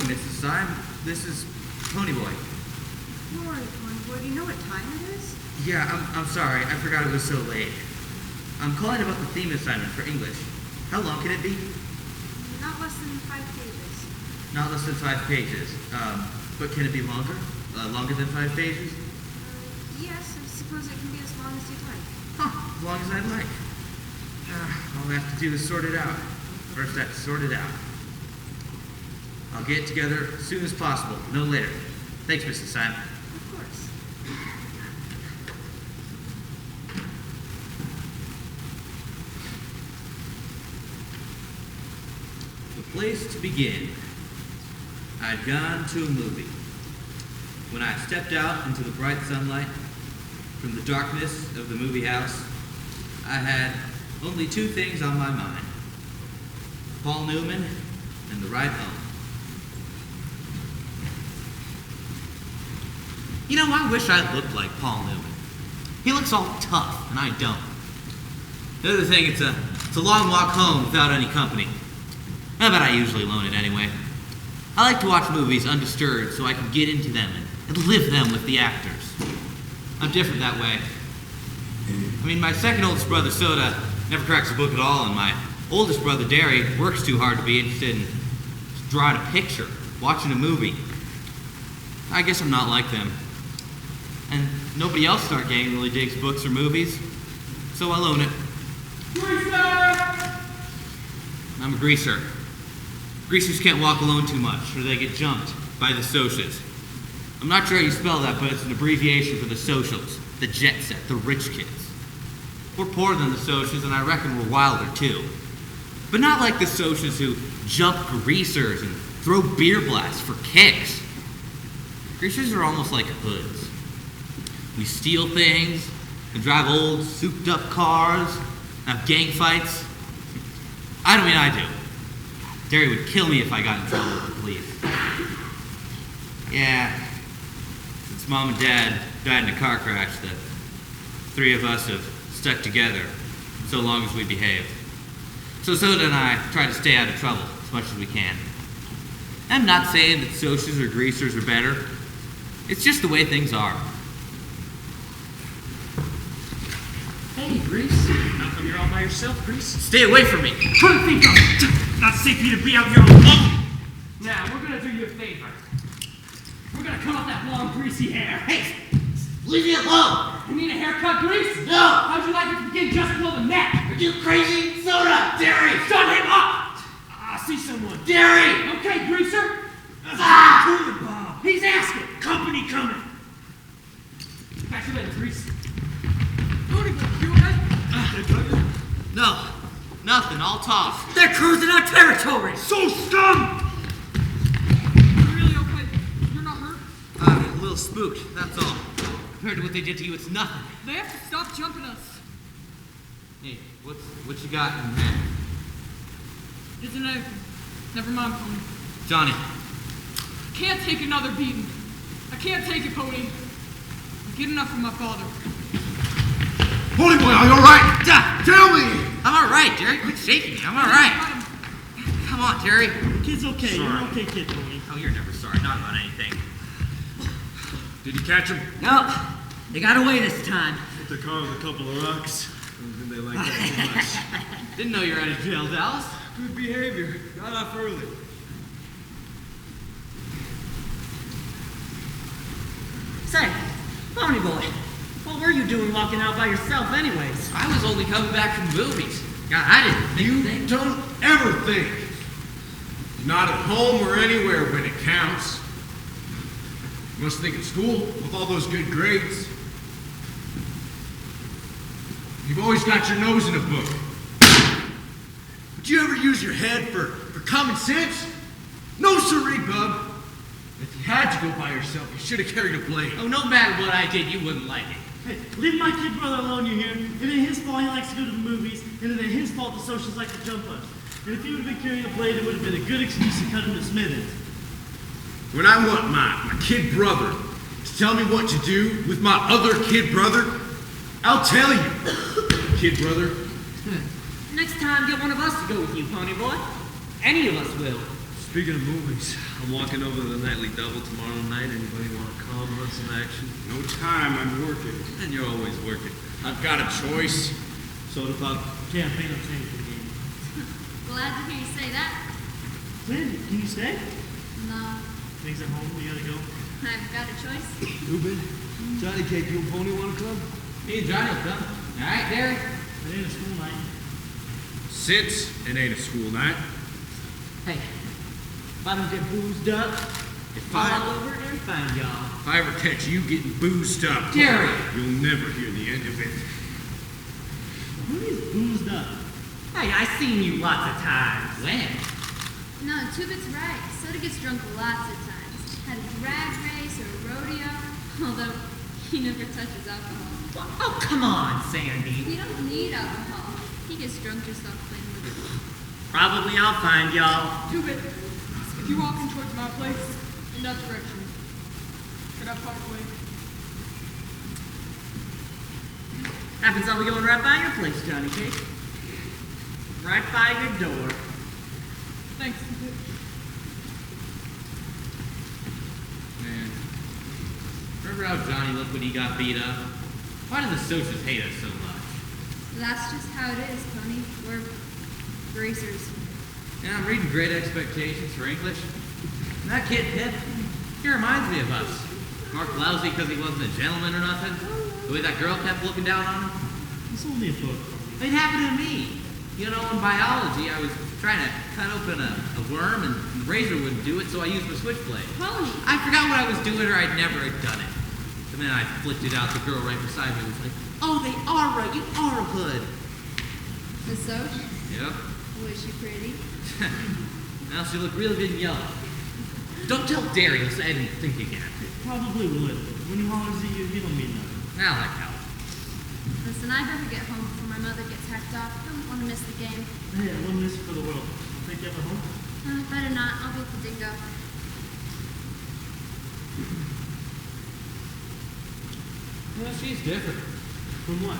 Mrs. Syme. This is Ponyboy. Morning, Ponyboy. Do you know what time it is? Yeah, I'm sorry. I forgot it was so late. I'm calling about the theme assignment for English. How long can it be? Not less than 5 pages. Not less than 5 pages. But can it be longer? Longer than 5 pages? Yes, I suppose it can be as long as you'd like. Huh, as long as I'd like. All I have to do is sort it out. First, I have to sort it out. I'll get it together as soon as possible, no later. Thanks, Mrs. Syme. Of course. The place to begin. I'd gone to a movie. When I stepped out into the bright sunlight, from the darkness of the movie house, I had only 2 things on my mind. Paul Newman and the ride home. You know, I wish I looked like Paul Newman. He looks all tough, and I don't. The other thing, it's a long walk home without any company. I bet I usually loan it anyway. I like to watch movies undisturbed so I can get into them and live them with the actors. I'm different that way. I mean, my second oldest brother, Soda, never cracks a book at all, and my oldest brother, Derry, works too hard to be interested in drawing a picture, watching a movie. I guess I'm not like them. And nobody else in our gang really digs books or movies, so I loan it. Greaser! I'm a greaser. Greasers can't walk alone too much, or they get jumped by the socials. I'm not sure how you spell that, but it's an abbreviation for the socials, the jet set, the rich kids. We're poorer than the socials, and I reckon we're wilder too. But not like the socials who jump greasers and throw beer blasts for kicks. Greasers are almost like hoods. We steal things and drive old, souped-up cars, have gang fights. I don't mean I do. Derry would kill me if I got in trouble with the police. Yeah, since Mom and Dad died in a car crash, the 3 of us have stuck together so long as we behave. So Soda and I try to stay out of trouble as much as we can. I'm not saying that socials or greasers are better. It's just the way things are. Hey, Grease. How come you're all by yourself, Grease? Stay away from me. Trying to think of not safe for you to be out here alone. Now, we're gonna do you a favor. We're gonna cut off that long, greasy hair. Hey, Leave me alone! you need a haircut, Grease? No! How'd you like it to begin just below the neck? Are you crazy? Soda! Derry! Shut him up! I see someone. Derry! Okay, Greaser. Ah! He's asking. Company coming. Back your legs, Grease. You okay? No, nothing, all talk. They're cruising our territory! So scum! You really okay? You're not hurt? A little spooked, that's all. Compared to what they did to you, it's nothing. They have to stop jumping us. Hey, what you got in there? Isn't it? Never mind, Pony. Johnny. I can't take another beating. I can't take it, Pony. I get enough from my father. Ponyboy, are you alright? Tell me! I'm alright, Derry. Quit shaking me. I'm alright. Come on, Derry. Kid's okay. Sorry. You're okay, kid, Tony. Oh, you're never sorry. Not about anything. Did you catch him? No, they got away this time. Hit the car with a couple of rocks. Don't think they like that too much. Didn't know you were out of jail, Dallas. Good behavior. Got off early. Say, Ponyboy, what were you doing walking out by yourself anyways? I was only coming back from movies. God, I didn't think You a thing. don't ever think. Not at home or anywhere when it counts. You must think at school with all those good grades. You've always got your nose in a book. But you ever use your head for common sense? No siree, bub. If you had to go by yourself, you should have carried a blade. Oh, no matter what I did, you wouldn't like it. Hey, leave my kid brother alone, you hear? It ain't his fault he likes to go to the movies, and it ain't his fault the socials like to jump us. And if he would have been carrying a blade, it would have been a good excuse to cut him to smithereens. When I want my kid brother to tell me what to do with my other kid brother, I'll tell you, kid brother. Next time, get one of us to go with you, Ponyboy. Any of us will. Speaking of movies, I'm walking over to the Nightly Double tomorrow night. Anybody want to come on some action? No time, I'm working. And you're always working. I've got a choice. Soda pop? Campaign of change for the game. Glad to hear you say that. Sandy, can you stay? No, Things at home, we gotta go. I've got a choice. Ruben? Johnny Cake, you and Pony want to come? Me and Johnny will come. All right, Derek? It ain't a school night. Since it ain't a school night, Hey, if I don't get boozed up, if I'll I, all over there and find y'all. if I ever catch you getting boozed up, Jerry! you'll never hear the end of it. Who is boozed up? Hey, I seen you lots of times. When? No, Two-Bit's right. Soda gets drunk lots of times. Had a drag race or a rodeo, although he never touches alcohol. Oh, come on, Sandy. He don't need alcohol. He gets drunk just off playing with it. Probably I'll find y'all. Two-Bit, if you're walking towards my place, in that direction, could I park away? Happens I'll be going right by your place, Johnny Cake. Right by your door. Thanks, Two-Bit. Man. Remember how Johnny looked when he got beat up? Why do the socials hate us so much? That's just how it is, Pony. We're racers. Yeah, I'm reading Great Expectations for English. And that kid, Pip, he reminds me of us. Mark lousy because he wasn't a gentleman or nothing. The way that girl kept looking down on him. It's only a book. It happened to me. You know, in biology, I was trying to cut open a worm and the razor wouldn't do it, so I used my switchblade. Pony! I forgot what I was doing or I'd never have done it. The minute I flicked it out, the girl right beside me was like, "Oh, they are right. You are a hood." The Soch? Yep. Was she pretty? Now she looked really good and yellow. Don't tell Derry, he'll say I didn't think again. Probably would. When he hollers at you, he don't mean nothing. Now like how. Listen, I better get home before my mother gets hacked off. Don't want to miss the game. Hey, I wouldn't miss it for the world. I'll take you ever home. Better not. I'll be at the dingo. Well, she's different. From what?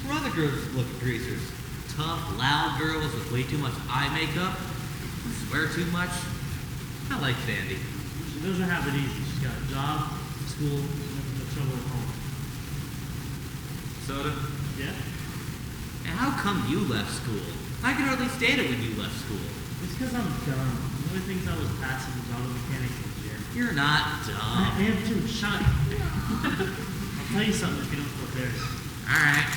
Her other girls look at greasers. Tough, loud girls with way too much eye makeup. Swear too much. I like Sandy. She doesn't have it easy. She's got a job, school, and no trouble at home. Soda? Yeah? And how come you left school? I could hardly stand it when you left school. It's because I'm dumb. The only things I was passing was auto mechanics and gym. You're not dumb. I am too. Shut up. I'll tell you something if you don't feel there. Alright.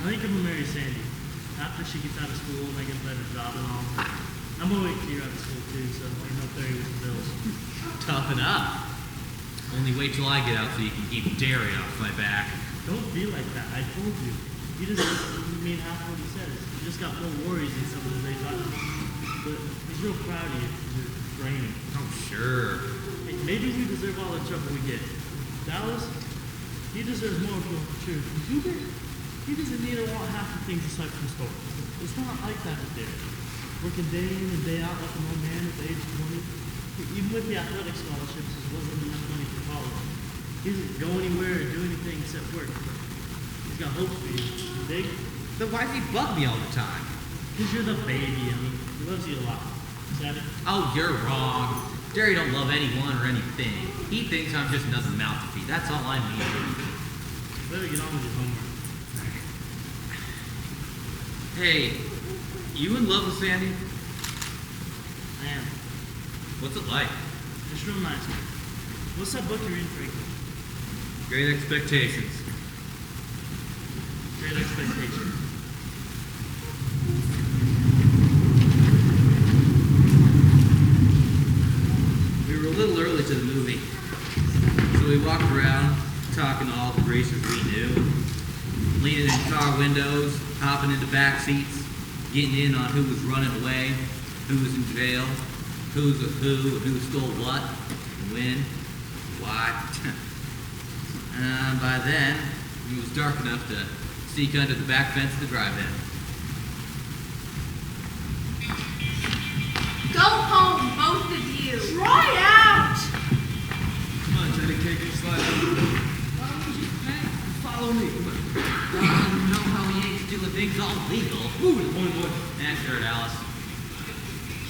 I think I'm gonna marry Sandy. After she gets out of school and I get a better job and all. I'm gonna wait till you're out of school too, so I can help Barry with the bills. Toughen up. Only wait till I get out so you can keep Derry off my back. Don't be like that. I told you. You just mean half what he says. You just got more worries than some of the days I do. But he's real proud of you for your training. Oh, sure. Hey, maybe we deserve all the trouble we get. Dallas, he deserves more for sure. Hubert, he doesn't need or want half the things aside from store. It's not like that with Derek. Working day in and day out like an old man at the age of 20. Even with the athletic scholarships, there wasn't enough money for college. He doesn't go anywhere or do anything except work. He's got hopes for you. You dig? Then why does he bug me all the time? Because you're the baby. I mean, he loves you a lot. Is that it? Oh, you're wrong. Derry don't love anyone or anything. He thinks I'm just another mouth to feed. That's all I mean. Better get on with your homework. Hey, you in love with Sandy? I am. What's it like? Just real nice. What's that book you're reading, Franklin? Great Expectations. Great Expectations. We were a little early to the movie, so we walked around talking to all the racers we knew, leaning in car windows, hopping into back seats, getting in on who was running away, who was in jail, who's a who, and who stole what, and when, and why. By then, it was dark enough to sneak under the back fence of the drive-in. Go home, both of you! Try out! Come on, Johnny Cake, you slide over. Follow me, come on. I don't know how he ain't doing things all legal. Move it, boy. Yeah, sure, Alice.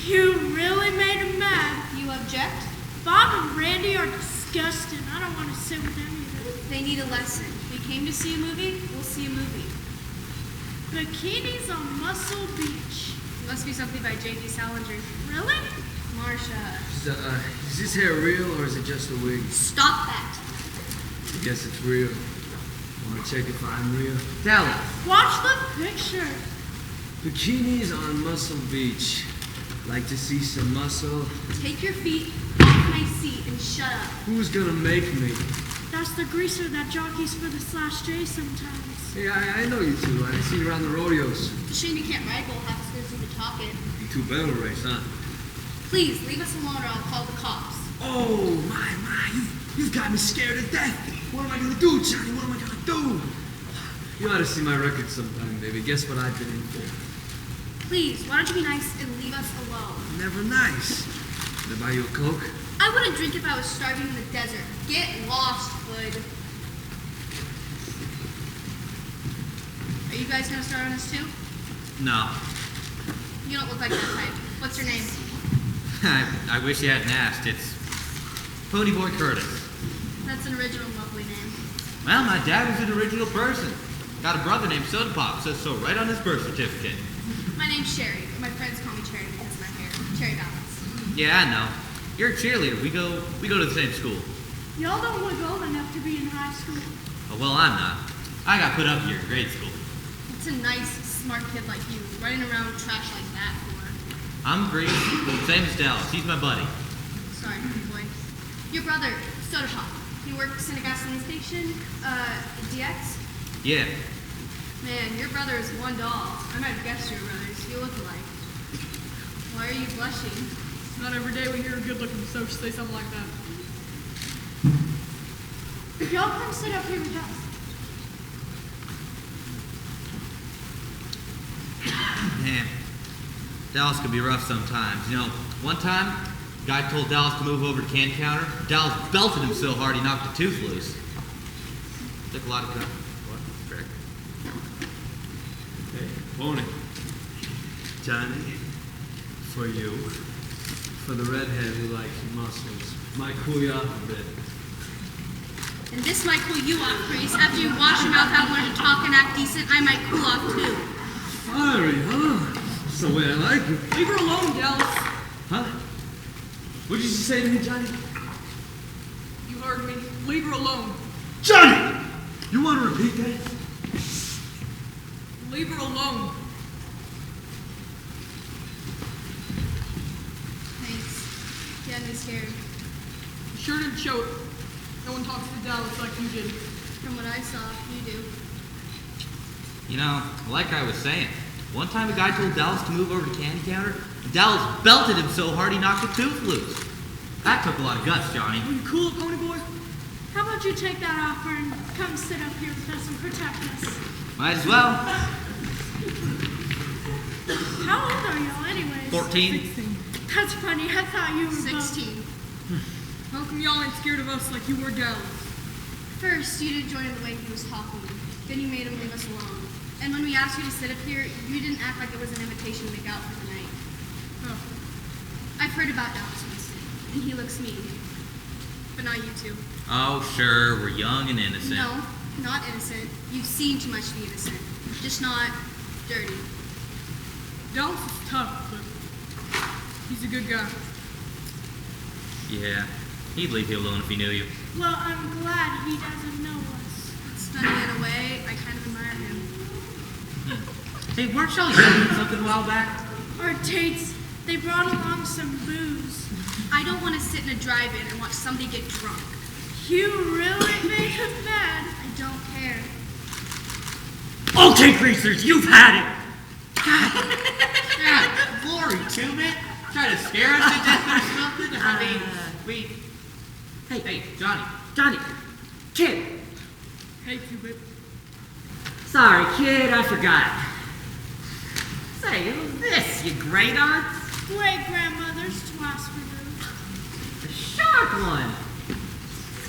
You really made him mad. You object? Bob and Randy are disgusting. I don't want to sit with any of them. They need a lesson. We came to see a movie, we'll see a movie. Bikinis on Muscle Beach. Must be something by J.D. Salinger. Really? Marsha. Is this hair real or is it just a wig? Stop that. I guess it's real. Want to check if I'm real? Dallas. Watch the picture. Bikinis on Muscle Beach. Like to see some muscle? Take your feet off my seat and shut up. Who's gonna make me? That's the greaser that jockeys for the Slash J sometimes. Hey, I know you two. I see you around the rodeos. It's a shame you can't ride half as good as you can talk it. You two battle race, huh? Please, leave us alone or I'll call the cops. Oh, my, you've got me scared to death. What am I gonna do, Johnny? What am I gonna do? You ought to see my record sometime, baby. Guess what I've been in for? Please, why don't you be nice and leave us alone? Never nice. Can I buy you a Coke? I wouldn't drink if I was starving in the desert. Get lost, Hood. Are you guys gonna start on us too? No. You don't look like that type. What's your name? I wish you hadn't asked. It's Ponyboy Curtis. That's an original lovely name. Well, my dad was an original person. Got a brother named Soda Pop, says so right on his birth certificate. My name's Sherry, but my friends call me Cherry because of my hair. Cherry Balance. Yeah, I know. You're a cheerleader. We go to the same school. Y'all don't look old enough to be in high school. Oh, well, I'm not. I got put up here in grade school. It's a nice, smart kid like you, running around with trash like that for. I'm Grace, same as Dallas. He's my buddy. Sorry, boy. Your brother, Soda Pop. He works in a gasoline station, DX? Yeah. Man, your brother is one doll. I might have guessed your brothers. You look alike. Why are you blushing? Not every day we hear a good-looking Soch say something like that. Y'all come sit up here with us. Man, Dallas can be rough sometimes. You know, one time, a guy told Dallas to move over to can counter. Dallas belted him so hard he knocked a tooth loose. Took a lot of guts. What? Correct. Hey, Pony. Johnny, for you. For the redhead who likes muscles. Might cool you off a bit. And this might cool you off, Grace. After you wash your mouth out and learn to talk and act decent, I might cool off too. Fiery, huh? That's the way I like it. Leave her alone, Dallas. Huh? What did you say to me, Johnny? You heard me. Leave her alone. Johnny! You want to repeat that? Leave her alone. Thanks. You had me scared. You sure didn't show it. No one talks to Dallas like you did. From what I saw, you do. You know, like I was saying, one time a guy told Dallas to move over to candy counter, and Dallas belted him so hard he knocked a tooth loose. That took a lot of guts, Johnny. Are you cool, Pony Boy? How about you take that offer and come sit up here with us and protect us? Might as well. How old are y'all anyways? 14. 16. That's funny. I thought you were both. 16. How come y'all ain't scared of us like you were Dallas? First, you didn't join in the way he was talking. Then you made him leave us alone. And when we asked you to sit up here, you didn't act like it was an invitation to make out for the night. Oh. I've heard about Dallas Winston, and he looks mean. But not you two. Oh, sure, we're young and innocent. No, not innocent. You've seen too much to be innocent. Just not dirty. Dallas is tough, but he's a good guy. Yeah, he'd leave you alone if he knew you. Well, I'm glad he doesn't know us. It's funny in a way. I kind of admire him. Hey, weren't y'all doing something a while back? Our dates, they brought along some booze. I don't want to sit in a drive-in and watch somebody get drunk. You really made him mad. I don't care. Okay, greasers, you've had it. Yeah, glory to me. Try to scare us to death or something? I mean, we... Hey, Johnny. Kid. Hey, Cupid. Sorry, kid, I forgot. Say, who's this? Your great aunt? Great grandmother's twice removed. The sharp one.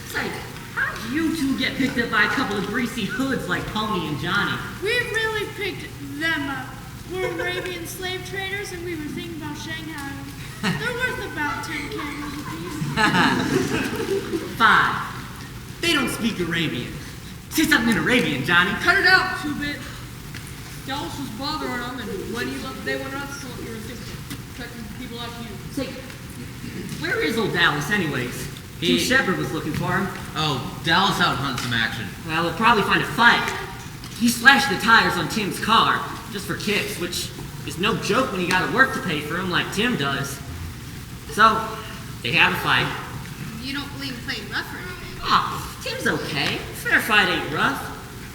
Say, how'd you two get picked up by a couple of greasy hoods like Pony and Johnny? We really picked them up. We're Arabian slave traders, and we were thinking about Shanghai. They're worth about 10 camels apiece. 5. They don't speak Arabian. Say something in Arabian, Johnny. Cut it out, Two-Bit. Dallas was bothering them, and when he left, they went out to your assistant, protecting people like you. Say, where is old Dallas anyways? Tim Shepard was looking for him. Oh, Dallas out hunting some action. Well, we'll probably find a fight. He slashed the tires on Tim's car, just for kicks, which is no joke when you gotta work to pay for him like Tim does. So, they have a fight. You don't believe in playing rough or anything? Oh, Tim's okay. Fair fight ain't rough.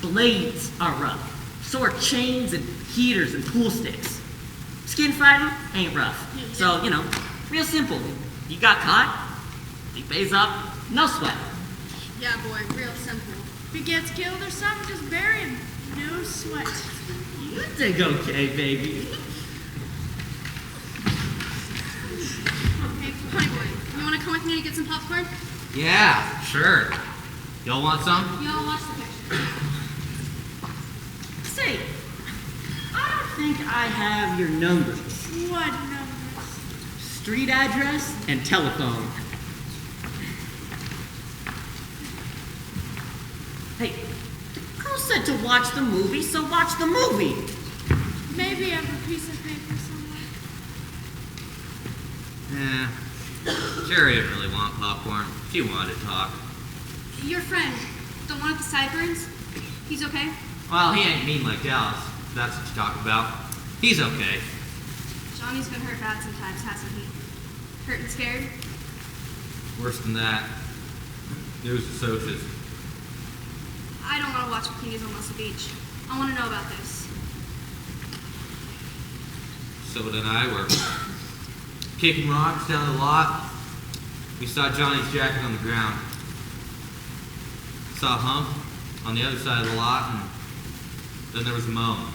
Blades are rough. So are chains and heaters and pool sticks. Skin fighting ain't rough. So, you know, real simple. You got caught, he pays up, no sweat. Yeah, boy, real simple. If he gets killed or something, just bury him. No sweat. You think okay, baby. Hey, honey boy, you want to come with me to get some popcorn? Yeah, sure. Y'all want some? Y'all watch the picture. Say, I don't think I have your numbers. What numbers? Street address and telephone. Hey, the girl said to watch the movie, so watch the movie. Maybe I have a piece of paper somewhere. Yeah. Jerry didn't really want popcorn. She wanted to talk. Your friend, the one with the sideburns, he's okay? Well, he ain't mean like Dallas. If that's what you talk about. He's okay. Johnny's been hurt bad sometimes, hasn't he? Hurt and scared? Worse than that. News associates. I don't want to watch bikinis on Muscle Beach. I want to know about this. So did I. We're kicking rocks down the lot. We saw Johnny's jacket on the ground. Saw a hump on the other side of the lot, and then there was a moan.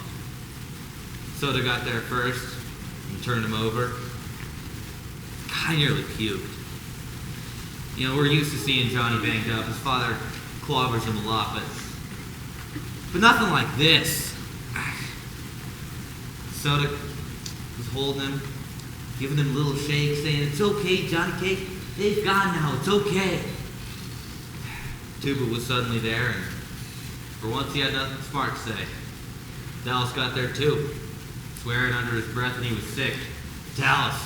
Soda got there first and turned him over. I nearly puked. You know, we're used to seeing Johnny banged up. His father clobbers him a lot, but nothing like this. Soda was holding him, giving him little shakes, saying, "It's okay, Johnny Cake. They've gone now. It's okay." Tuba was suddenly there, and for once he had nothing smart to say. Dallas got there too, swearing under his breath that he was sick. Dallas.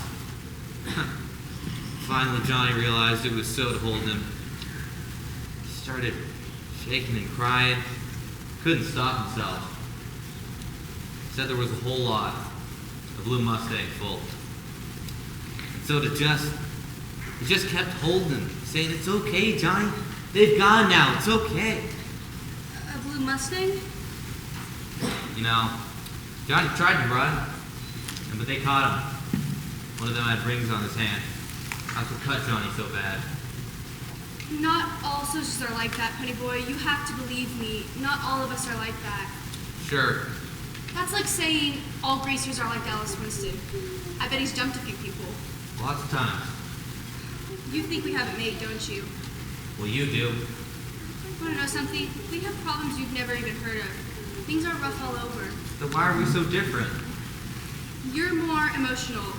Finally, Johnny realized it was Soda holding him. He started shaking and crying. Couldn't stop himself. Said there was a whole lot. A blue Mustang full. And Soda just kept holding him, saying, "It's okay, Johnny. They've gone now. It's okay." A blue Mustang? You know, Johnny tried to run, but they caught him. One of them had rings on his hand. That's what cut Johnny so bad. Not all soldiers are like that, Penny Boy. You have to believe me. Not all of us are like that. Sure. That's like saying all greasers are like Dallas Winston. I bet he's jumped a few people. Lots of times. You think we have it made, don't you? Well, you do. Want to know something? We have problems you've never even heard of. Things are rough all over. Then why are we so different? You're more emotional,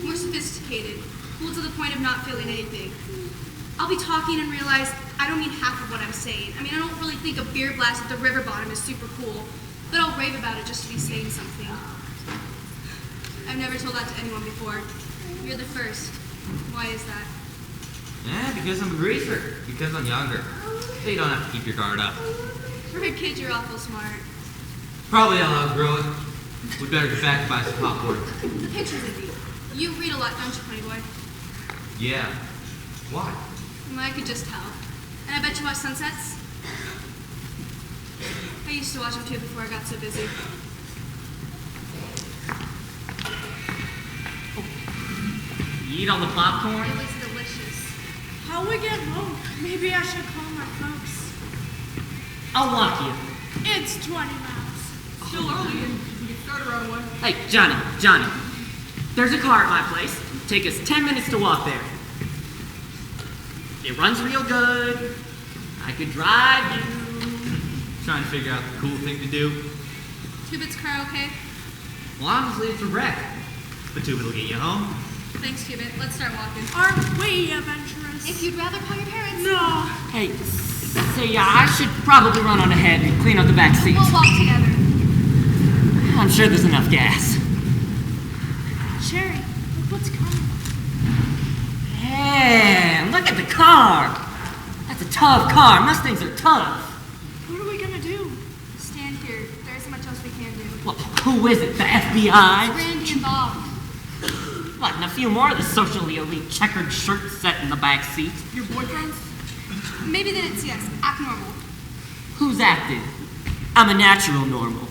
more sophisticated, cool to the point of not feeling anything. I'll be talking and realize I don't mean half of what I'm saying. I mean, I don't really think a beer blast at the river bottom is super cool, but I'll rave about it just to be saying something. I've never told that to anyone before. You're the first. Why is that? Yeah, because I'm a greaser. Because I'm younger. So you don't have to keep your guard up. For a kid, you're awful smart. Probably I'll outgrow it. We better get back to buy some popcorn. The pictures of you. You read a lot, don't you, Pony Boy? Yeah. Why? Well, I could just tell. And I bet you watch sunsets? I used to watch them too before I got so busy. You eat all the popcorn? It was delicious. How we get home? Maybe I should call my folks. I'll walk you. It's 20 miles. Still early and you can get started right away. Hey, Johnny. There's a car at my place. Take us 10 minutes to walk there. It runs real good. I could drive you. Trying to figure out the cool thing to do. Two-Bit's car okay? Well, honestly, it's a wreck. But Tubit will get you home. Thanks, Cubit. Let's start walking. Aren't we adventurous? If you'd rather call your parents. No. Hey, say, I should probably run on ahead and clean up the back seats. We'll walk together. I'm sure there's enough gas. Sherry, look what's coming. Hey, look at the car. That's a tough car. Mustangs are tough. What are we gonna do? Stand here. There isn't much else we can do. Well, who is it? The FBI? Randy and Bob. What, and a few more of the socially elite checkered shirt set in the back seat. Your boyfriends? Maybe they didn't see us. Act normal. Who's acting? I'm a natural normal.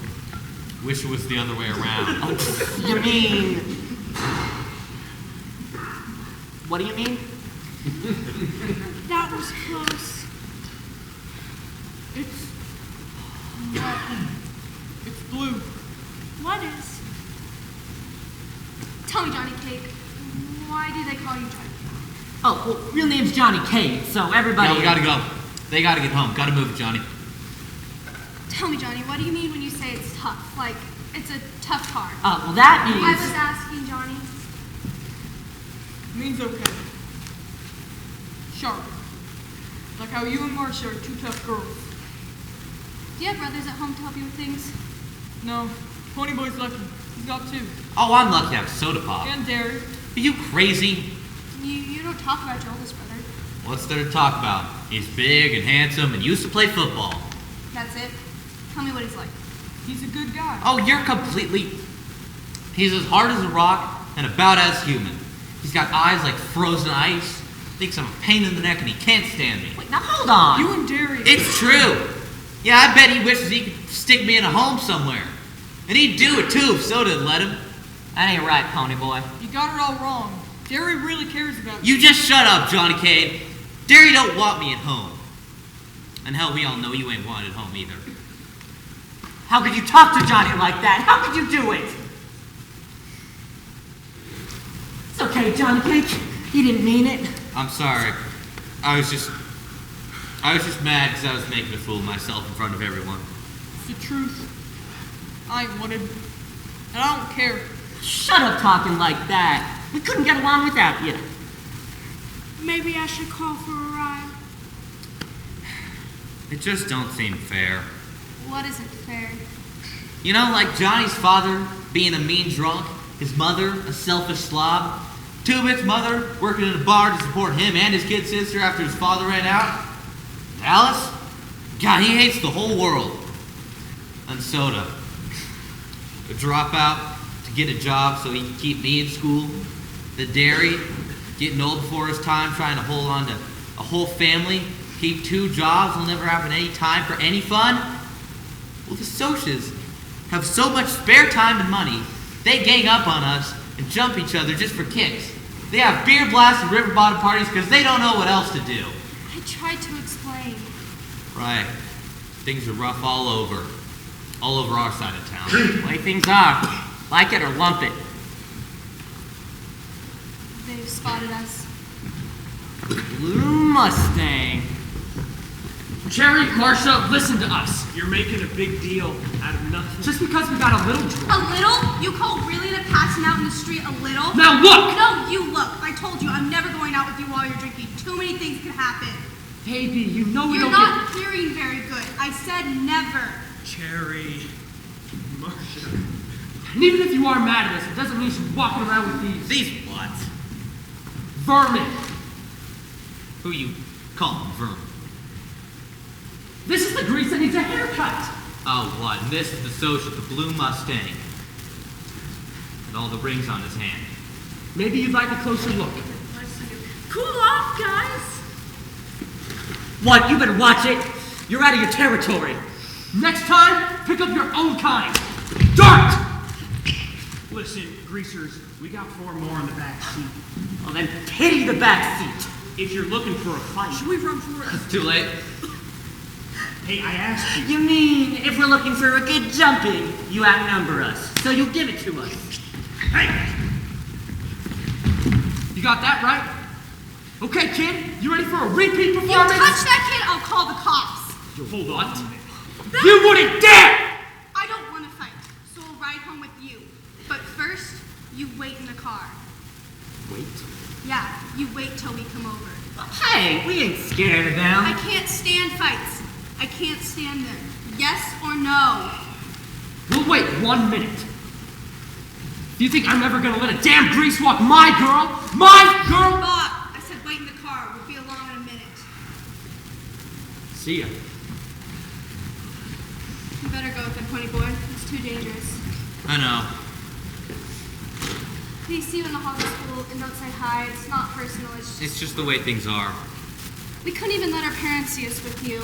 Wish it was the other way around. Oh, you mean... What do you mean? That was close. It's blue. What is? Tell me, Johnny Cake. Why do they call you Johnny? Oh, well, real name's Johnny Cade, so everybody... No, we gotta go. They gotta get home. Gotta move it, Johnny. Tell me, Johnny, what do you mean when you say it's tough? Like, it's a tough car. well, that I means... was asking, Johnny. Means okay. Sharp. Like how you and Marcia are two tough girls. Do you have brothers at home to help you with things? No, Ponyboy's lucky. He's got two. Oh, I'm lucky to have soda pop. And Derry. Are you crazy? You don't talk about your oldest brother. What's there to talk about? He's big and handsome and used to play football. That's it. Tell me what he's like. He's a good guy. Oh, you're completely... He's as hard as a rock and about as human. He's got eyes like frozen ice, thinks I'm a pain in the neck and he can't stand me. Wait, now hold on. You and Derry. It's true. Yeah, I bet he wishes he could stick me in a home somewhere. And he'd do it too if Soda would let him. That ain't right, Pony Boy. You got it all wrong. Derry really cares about You just shut up, Johnny Cade. Derry don't want me at home. And hell, we all know you ain't wanted at home either. How could you talk to Johnny like that? How could you do it? It's okay, Johnny Cake. He didn't mean it. I'm sorry. I was just mad because I was making a fool of myself in front of everyone. It's the truth. I ain't wanted. And I don't care. Shut up talking like that. We couldn't get along without you. Maybe I should call for a ride. It just don't seem fair. What isn't fair? You know, like Johnny's father being a mean drunk, his mother a selfish slob, Tubit's mother working in a bar to support him and his kid sister after his father ran out. Dallas? God, he hates the whole world. And Soda. A dropout to get a job so he can keep me in school. The Derry, getting old before his time, trying to hold on to a whole family, keep two jobs, will never have any time for any fun. Well, the Socias have so much spare time and money, they gang up on us and jump each other just for kicks. They have beer blasts and river bottom parties because they don't know what else to do. I tried to explain. Right. Things are rough all over our side of town. The way things are. Like it or lump it. They've spotted us. Blue Mustang. Cherry, Marcia, listen to us. You're making a big deal out of nothing. Just because we got a little drunk. A little? You call really to passing out in the street a little? Now look! No, you look. I told you I'm never going out with you while you're drinking. Too many things could happen. Baby, you know we You're don't not hearing very good. I said never. Cherry, Marcia. get... And even if you are mad at us, it doesn't mean she's walking around with these... These what? vermin. Who you calling vermin? This is the grease that needs a haircut. Oh, what? And this is the social, the blue Mustang. With all the rings on his hand. Maybe you'd like a closer look. Cool off, guys. What? You better watch it. You're out of your territory. Next time, pick up your own kind. Dirt! Listen, greasers, we got 4 more in the back seat. Well, then pity the back seat. If you're looking for a fight, Should we run for it? It's too late. hey, I asked you. You mean, if we're looking for a good jumping, you outnumber us, so you'll give it to us. Hey! You got that right? Okay, kid, you ready for a repeat You performance? touch that kid, I'll call the cops. Hold on. You wouldn't dare! I don't want to fight, so I'll ride home with you. But first, you wait in the car. Wait. Yeah, you wait till we come over. Hey, we ain't scared of them. I can't stand fights. I can't stand them. Yes or no? We'll wait 1 minute. Do you think I'm ever gonna let a damn grease walk my girl? My girl? Bob, I said wait in the car. We'll be along in a minute. See ya. You better go with him, pony boy. It's too dangerous. I know. Please see you in the halls of school and don't say hi. It's not personal. It's just the way things are. We couldn't even let our parents see us with you.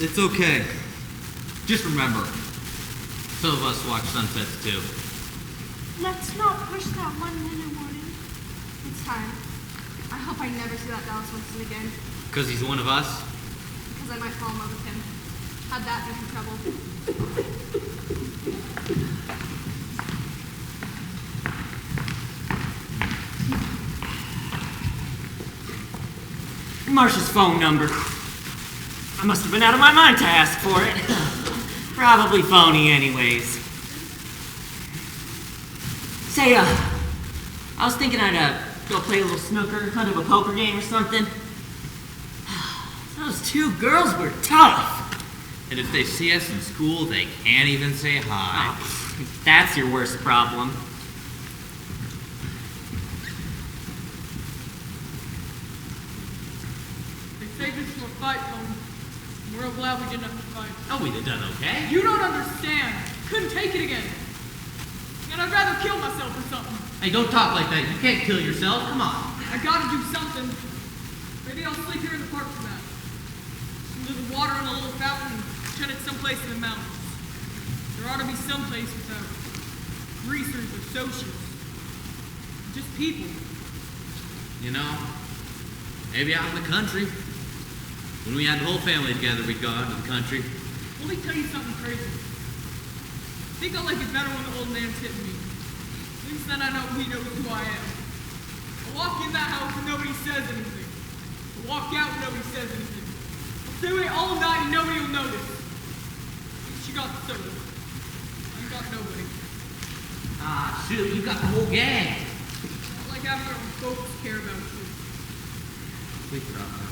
It's okay. Just remember, some of us watch sunsets too. Let's not push that 1 minute warning. It's time. I hope I never see that Dallas Winston again. Because he's one of us? Because I might fall in love with him. How'd that get in trouble? Marcia's phone number. I must have been out of my mind to ask for it. Probably phony anyways. Say, I was thinking I'd go play a little snooker, kind of a poker game or something. Those two girls were tough. And if they see us in school, they can't even say hi. Oh, that's your worst problem. They saved us from a fight, Tony. We're glad we didn't have to fight. Oh, we'd have done okay. You don't understand. Couldn't take it again. And I'd rather kill myself or something. Hey, don't talk like that. You can't kill yourself. Come on. I gotta do something. Maybe I'll sleep here in the park tonight. Under the water in a little fountain and pretend it's someplace in the mountains. There ought to be someplace without greasers or socials. Just people. You know, maybe out in the country. When we had the whole family together, we'd go out to the country. Let me tell you something crazy. I think I like it better when the old man's hitting me. At least then I know he knows who I am. I walk in that house and nobody says anything. I walk out and nobody says anything. I'll stay away all night and nobody will notice. She got the soda. I got nobody. Ah, shoot, you got the whole gang. I like having your own folks care about you. Wake it up now.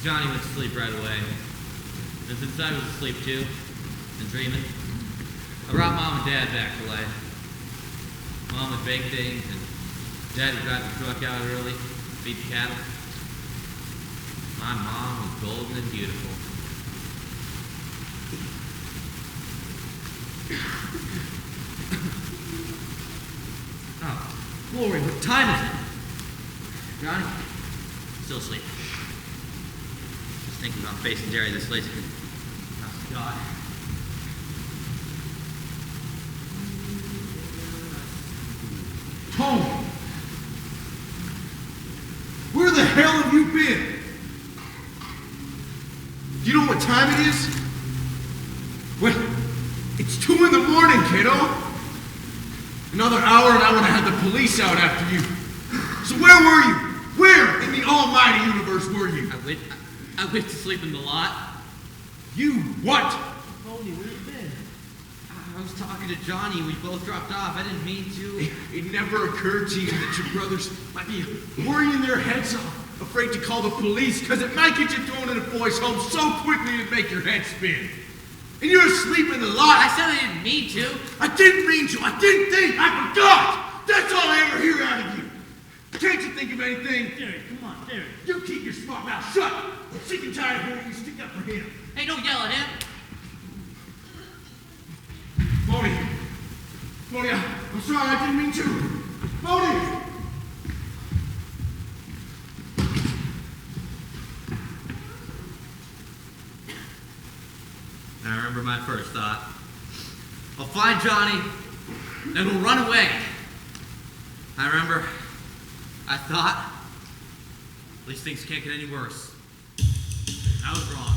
Johnny went to sleep right away. And since I was asleep too, and dreaming, I brought Mom and Dad back to life. Mom would bake things, and Dad would drive the truck out early, feed the cattle. My mom was golden and beautiful. Oh, Glory, what time is it? Johnny? Still asleep. Just thinking about facing Jerry this late. Oh, God. Tony! Where the hell have you been? Do you know what time it is? Well, it's 2 in the morning, kiddo. Another hour and I would have had the police out after you. So where were you? Where in the almighty universe were you? I went to sleep in the lot. You what? Tony, where you been? I was talking to Johnny. We both dropped off. I didn't mean to. It never occurred to you that your brothers might be worrying their heads off, afraid to call the police, because it might get you thrown in a boy's home so quickly it'd make your head spin. And you're asleep in the lot. I said I didn't mean to. I didn't mean to. I didn't think. I forgot. That's all I ever hear out of you. Can't you think of anything? Derek, come on, Derek. You keep your smart mouth shut. I'm sick and tired of hearing you stick up for him. Hey, don't yell at him. Moni, I'm sorry. I didn't mean to. Moni! I remember my first thought. I'll find Johnny, and we'll run away. I remember, I thought, these things can't get any worse. I was wrong.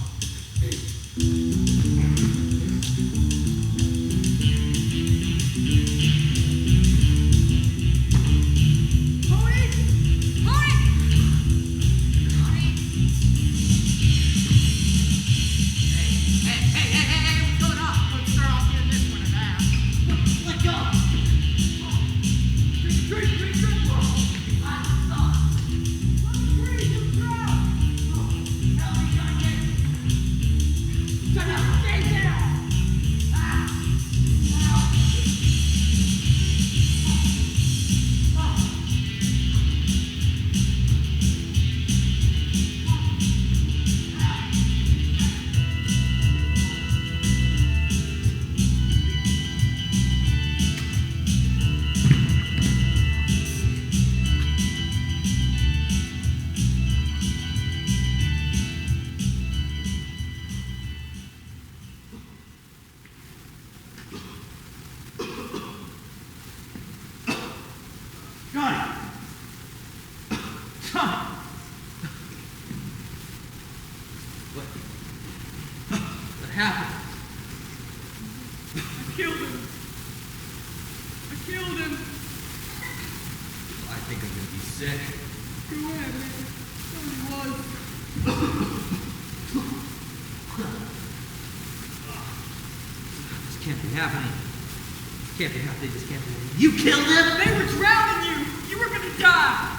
happened? I killed him. I killed him. I think I'm gonna be sick. Go ahead, man. Tell me was. This can't be happening. Can't be happening. This can't be happening. You killed him? They were drowning you. You were gonna die.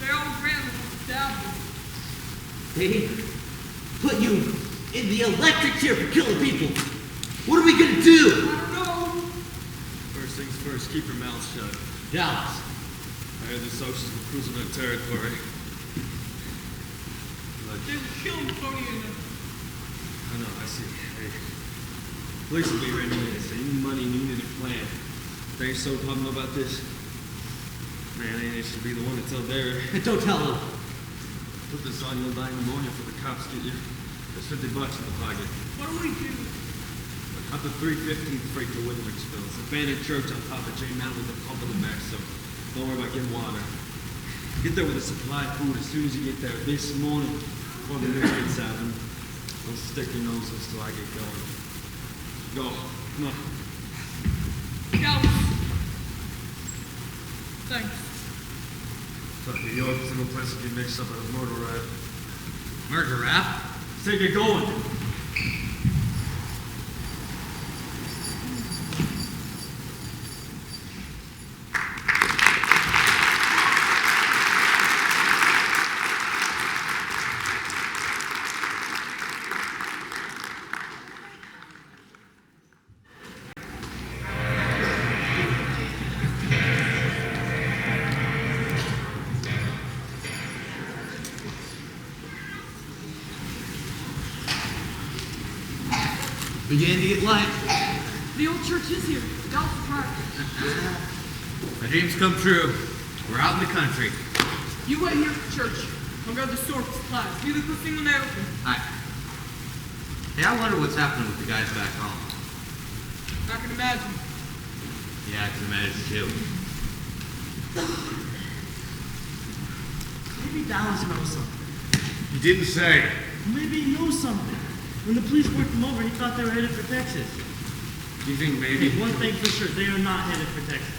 They all ran and stabbed him. They put you in the electric chair for killing people. What are we gonna do? I don't know. First things first, keep your mouth shut. Dallas. I heard the Socs were cruising that territory. But, They were killing Tony and them. I know, I see. Hey, police will be ready to this. They need money, needed a plan. They ain't so pumped about this. Man, they should be the one to tell Derek. Don't tell them. Put this on, you'll die in pneumonia for the cops get you. There's $50 in the pocket. What do we do? Up to 315th freight to Woodwicksville. It's an abandoned church on top of J Mountain with a pump in the back, so don't worry about getting water. Get there with a supply of food as soon as you get there this morning before the news gets out. And don't stick your noses till I get going. Go. Come on. Dallas. Thanks. Fuck New York, there's no place to get mixed up in a murder rap. Murder rap? Take it going. Beginning to get light. The old church is here. Dallas is right. My dreams come true. We're out in the country. You wait here at the church. I'll grab the store for supplies. Be the first thing when they open. Hey, I wonder what's happening with the guys back home. I can imagine. Yeah, I can imagine too. Maybe Dallas knows something. He didn't say. Maybe he knows something. When the police worked him over, he thought they were headed for Texas. Do you think Hey, maybe? one thing for sure, they are not headed for Texas.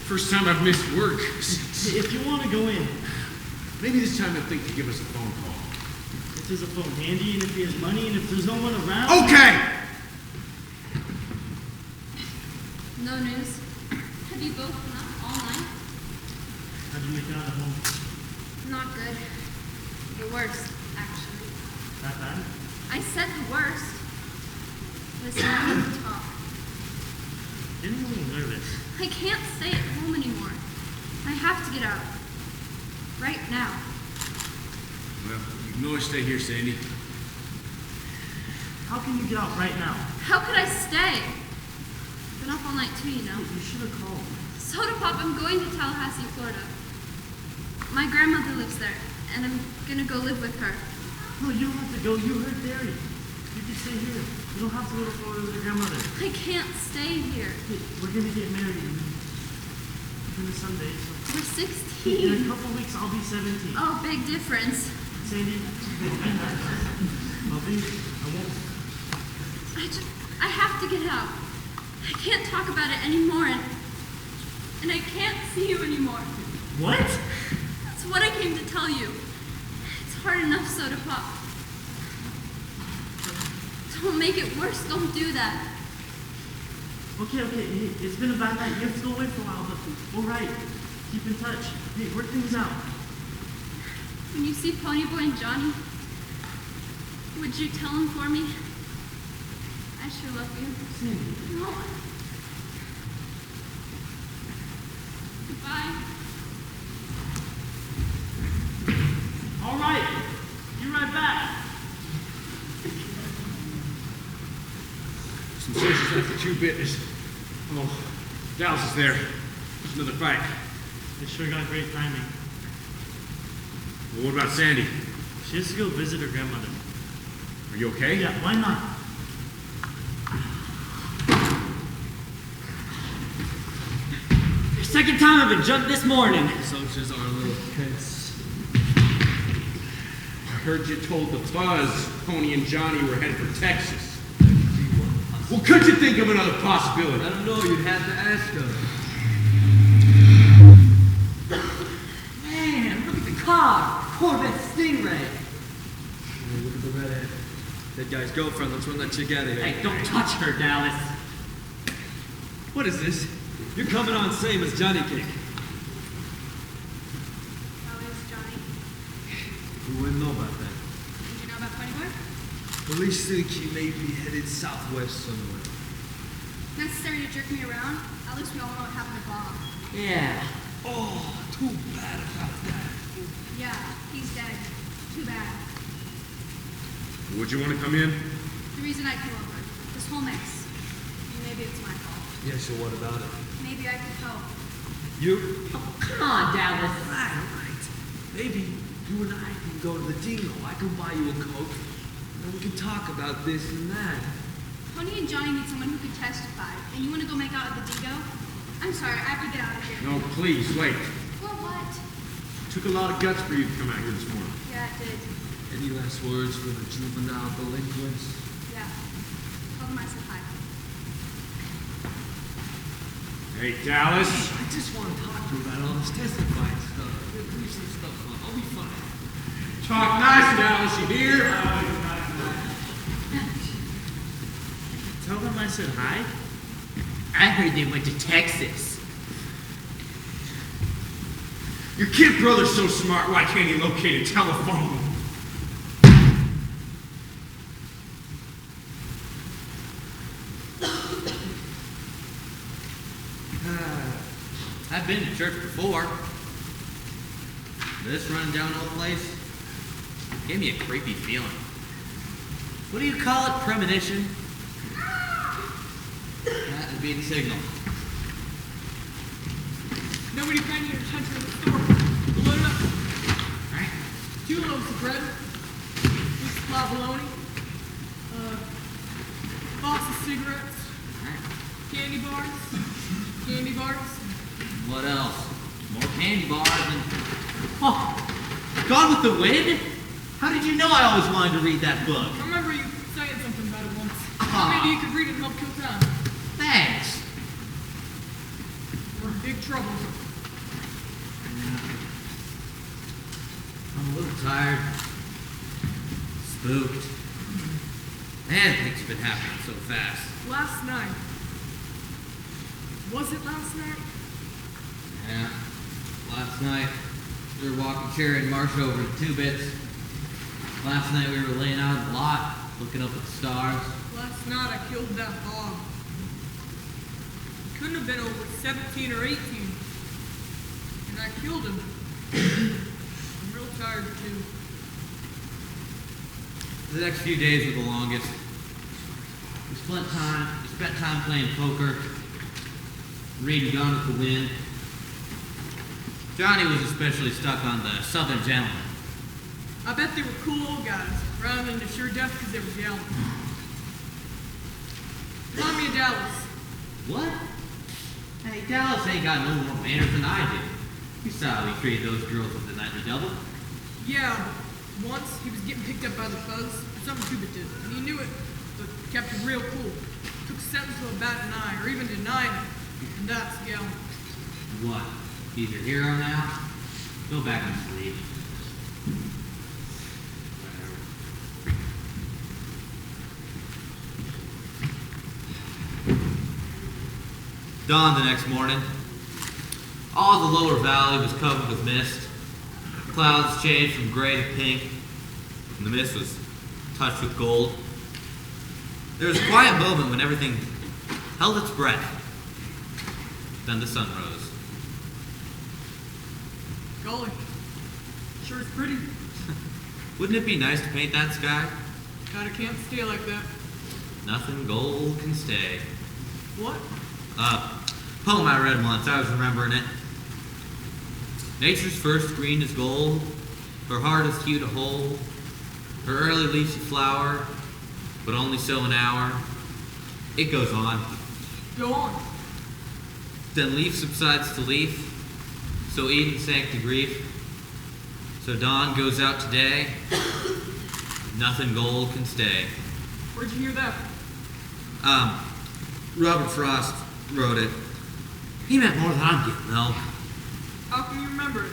First time I've missed work. Hey, if you want to go in, Maybe this time he'll think to give us a phone call. if there's a phone handy, and if he has money, and if there's no one around. Okay! No news. Have you both been up all night? How'd you make it out of home? Not good. The worst, actually. That bad? I said the worst. Listen, I need to talk. Getting a little nervous. I can't stay at home anymore. I have to get out. Right now. Well, you can always stay here, Sandy. How can you get out right now? How could I stay? Been up all night too, you know. You should have called. Soda Pop, I'm going to Tallahassee, Florida. My grandmother lives there, and I'm gonna go live with her. No, you don't have to go. You heard Derry. You can stay here. You don't have to go to Florida with your grandmother. I can't stay here. Hey, we're gonna get married in the Sunday, so. We're In a 16. couple weeks, I'll be 17. Oh, big difference. Sandy, I won't. I have to get out. I can't talk about it anymore, and I can't see you anymore. What? That's what I came to tell you. It's hard enough, Soda Pop. Don't make it worse. Don't do that. Okay, hey, it's been a bad night. You have to go away for a while, but all right. Keep in touch. Hey, work things out. When you see Ponyboy and Johnny, would you tell them for me? I sure love you. Sandy. No. Goodbye. All right. Be right back. Some sources after 2 business. Oh, Dallas is there. There's another fight. They sure got great timing. Well, what about Sandy? She has to go visit her grandmother. Are you okay? Yeah, why not? Second time I've been jumped this morning. Socs are a little tense. heard you told the Buzz Pony and Johnny were headed for Texas. Well, could you think of another possibility? I don't know, you'd have to ask them. Man, look at the car. Corvette Stingray. Hey, look at the redhead. That guy's girlfriend, let's run that chick out of here. Hey, don't touch her, Dallas. What is this? You're coming on same as Johnny Cake. How is Johnny? You wouldn't know about that. Did you know about Funny Boy? Police think he may be headed southwest somewhere. Necessary to jerk me around? At least we all know what happened to Bob. Yeah. Oh, too bad about that. Yeah, he's dead. Too bad. Would you want to come in? The reason I came over, this whole mess. Maybe it's my fault. Yeah, so what about it? Maybe I could help. You? Oh, come on, Dallas. Right. Maybe you and I can go to the dingo. I can buy you a Coke. And we can talk about this and that. Tony and Johnny need someone who could testify. And you want to go make out at the dingo? I'm sorry, I have to get out of here. No, please, wait. For what? Took a lot of guts for you to come out here this morning. Yeah, it did. Any last words for the juvenile delinquents? Yeah. Tell them I said hi. Hey, Dallas. I just want to talk to you about all this testifying stuff. Leave some stuff on. I'll be fine. Talk nice, Dallas, you hear? Tell them I said hi. I heard they went to Texas. Your kid brother's so smart, why can't he locate a telephone? I've been to church before. This running down old place gave me a creepy feeling. What do you call it? Premonition? That would be the signal. Nobody paying your attention at the store. Load it up. Right? 2 loaves of bread. This supply of bologna. Box of cigarettes. Candy bars. Candy bars. What else? More candy bars and... Oh! Gone with the Wind? How did you know I always wanted to read that book? I remember you saying something about it once. Ah. Maybe you could read it and help kill time. Thanks. We're in big trouble. I'm a little tired. Spooked. Man, things have been happening so fast. Last night. Was it last night? Yeah. Last night, we were walking Cherry and Marsh over to 2 Bits. Last night, we were laying out in the lot, looking up at the stars. Last night I killed that hog. Couldn't have been over 17 or 18. And I killed him. I'm real tired too. The next few days were the longest. We spent time playing poker, reading Gone with the Wind. Johnny was especially stuck on the Southern Gentleman. I bet they were cool old guys, rather than the sure death because they were yelling. Remind me of Dallas. What? Hey, Dallas ain't got no more manners than I do. You saw how he treated those girls with the nightly double. Yeah, but once he was getting picked up by the fuzz for something stupid did, and he knew it, but kept it real cool. Took a sentence to a bat an eye, or even denied it, and that's yelling. What? He's your hero now? Go back and sleep. Dawn the next morning. All the lower valley was covered with mist. Clouds changed from gray to pink, and the mist was touched with gold. There was a quiet moment when everything held its breath. Then the sun rose. Golly, sure is pretty. Wouldn't it be nice to paint that sky? Kinda can't stay like that. Nothing gold can stay. What? Poem I read once, I was remembering it. Nature's first green is gold, her hardest hue to hold, her early leafy flower, but only so an hour. It goes on. Go on. Then leaf subsides to leaf, so Eden sank to grief. So Dawn goes out today. Nothing gold can stay. Where'd you hear that? Robert Frost wrote it. He meant more than I'm getting, though. How can you remember it?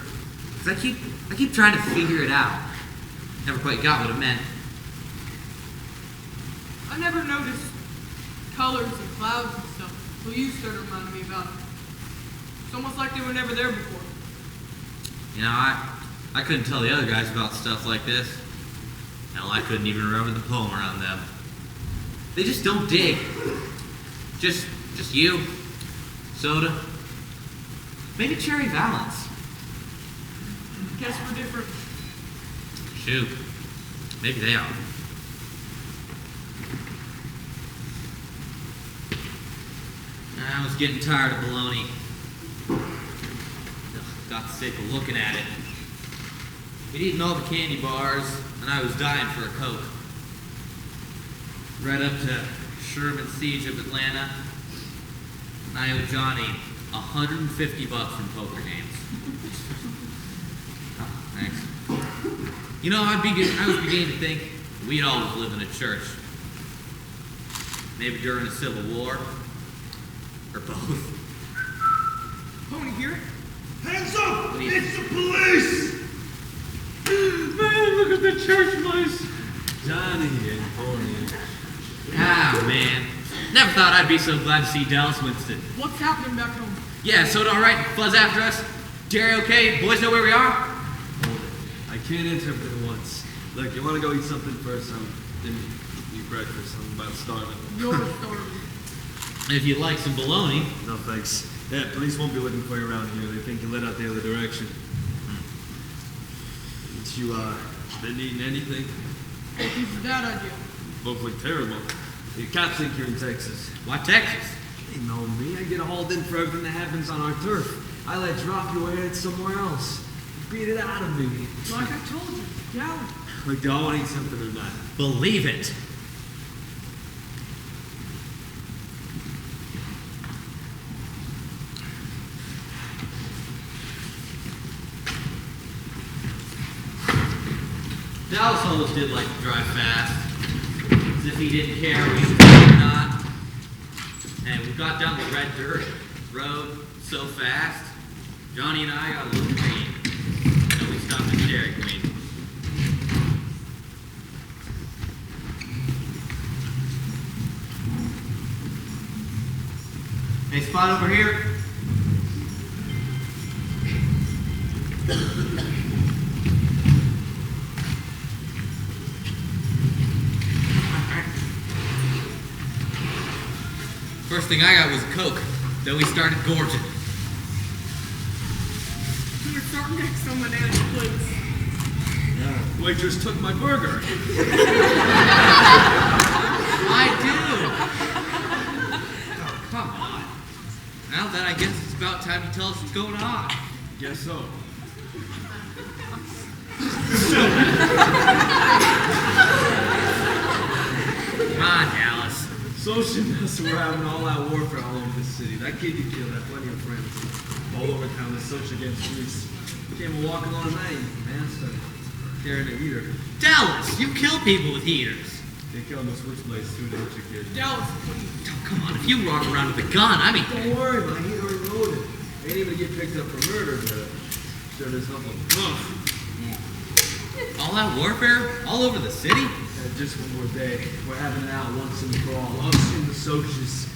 'Cause I keep trying to figure it out. Never quite got what it meant. I never noticed colors and clouds and stuff until you started reminding me about it. It's almost like they were never there before. You know, I couldn't tell the other guys about stuff like this. Hell, I couldn't even remember the poem around them. They just don't dig. Just you, Soda, maybe Cherry Valance. Guess we're different. Shoot, maybe they are. I was getting tired of baloney. Got sick of looking at it. We'd eaten all the candy bars, and I was dying for a Coke. Right up to Sherman's siege of Atlanta, and I owed Johnny $150 from poker games. Oh, thanks. You know, I was beginning to think we'd always live in a church. Maybe during the Civil War, or both. Pony, hear it? Hands up! What do you- It's the police! Man, look at the church place. Johnny and Pony. Ah, man. Never thought I'd be so glad to see Dallas Winston. What's happening back home? Yeah, Soda all right? Buzz after us? Jerry okay? Boys know where we are? Hold it. I can't answer everything at once. Look, you want to go eat something first? I didn't eat breakfast. I'm about starving. You're starving. If you like some bologna. No, thanks. Yeah, police won't be looking for you around here. They think you let out the other direction. Did you, been eating anything? What piece of that idea? Both look terrible. The cops think you're in Texas. Why Texas? They know me. I get hauled in for everything that happens on our turf. I let drop your head somewhere else. You beat it out of me. Like I told you, Gallon. Like, do I want to eat something or not? Believe it. Dallas always did like to drive fast. As if he didn't care we were or not. And we got down the red dirt road so fast, Johnny and I got a little green. So we stopped at Dairy Queen. Any spot over here? First thing I got was a Coke. Then we started gorging. We're starting next on Banana's place. Waitress took my burger. I do. Oh, come on. Now then, I guess it's about time you tell us what's going on. Guess so. Come on, Dallas. Socialists were having all-out warfare all over the city. That kid you killed had plenty of friends. All over town, the social against police. Came walking on a night, man started carrying a heater. Dallas, you kill people with heaters. They killed him with switchblades too, didn't you, kid? Dallas, please. Oh, come on, if you walk around with a gun, I mean... Don't worry, my heater ain't loaded. Ain't even get picked up for murder, but sure there's nothing. All out warfare? All over the city? Just one more day. We're having it out once and for all. Us and the socials.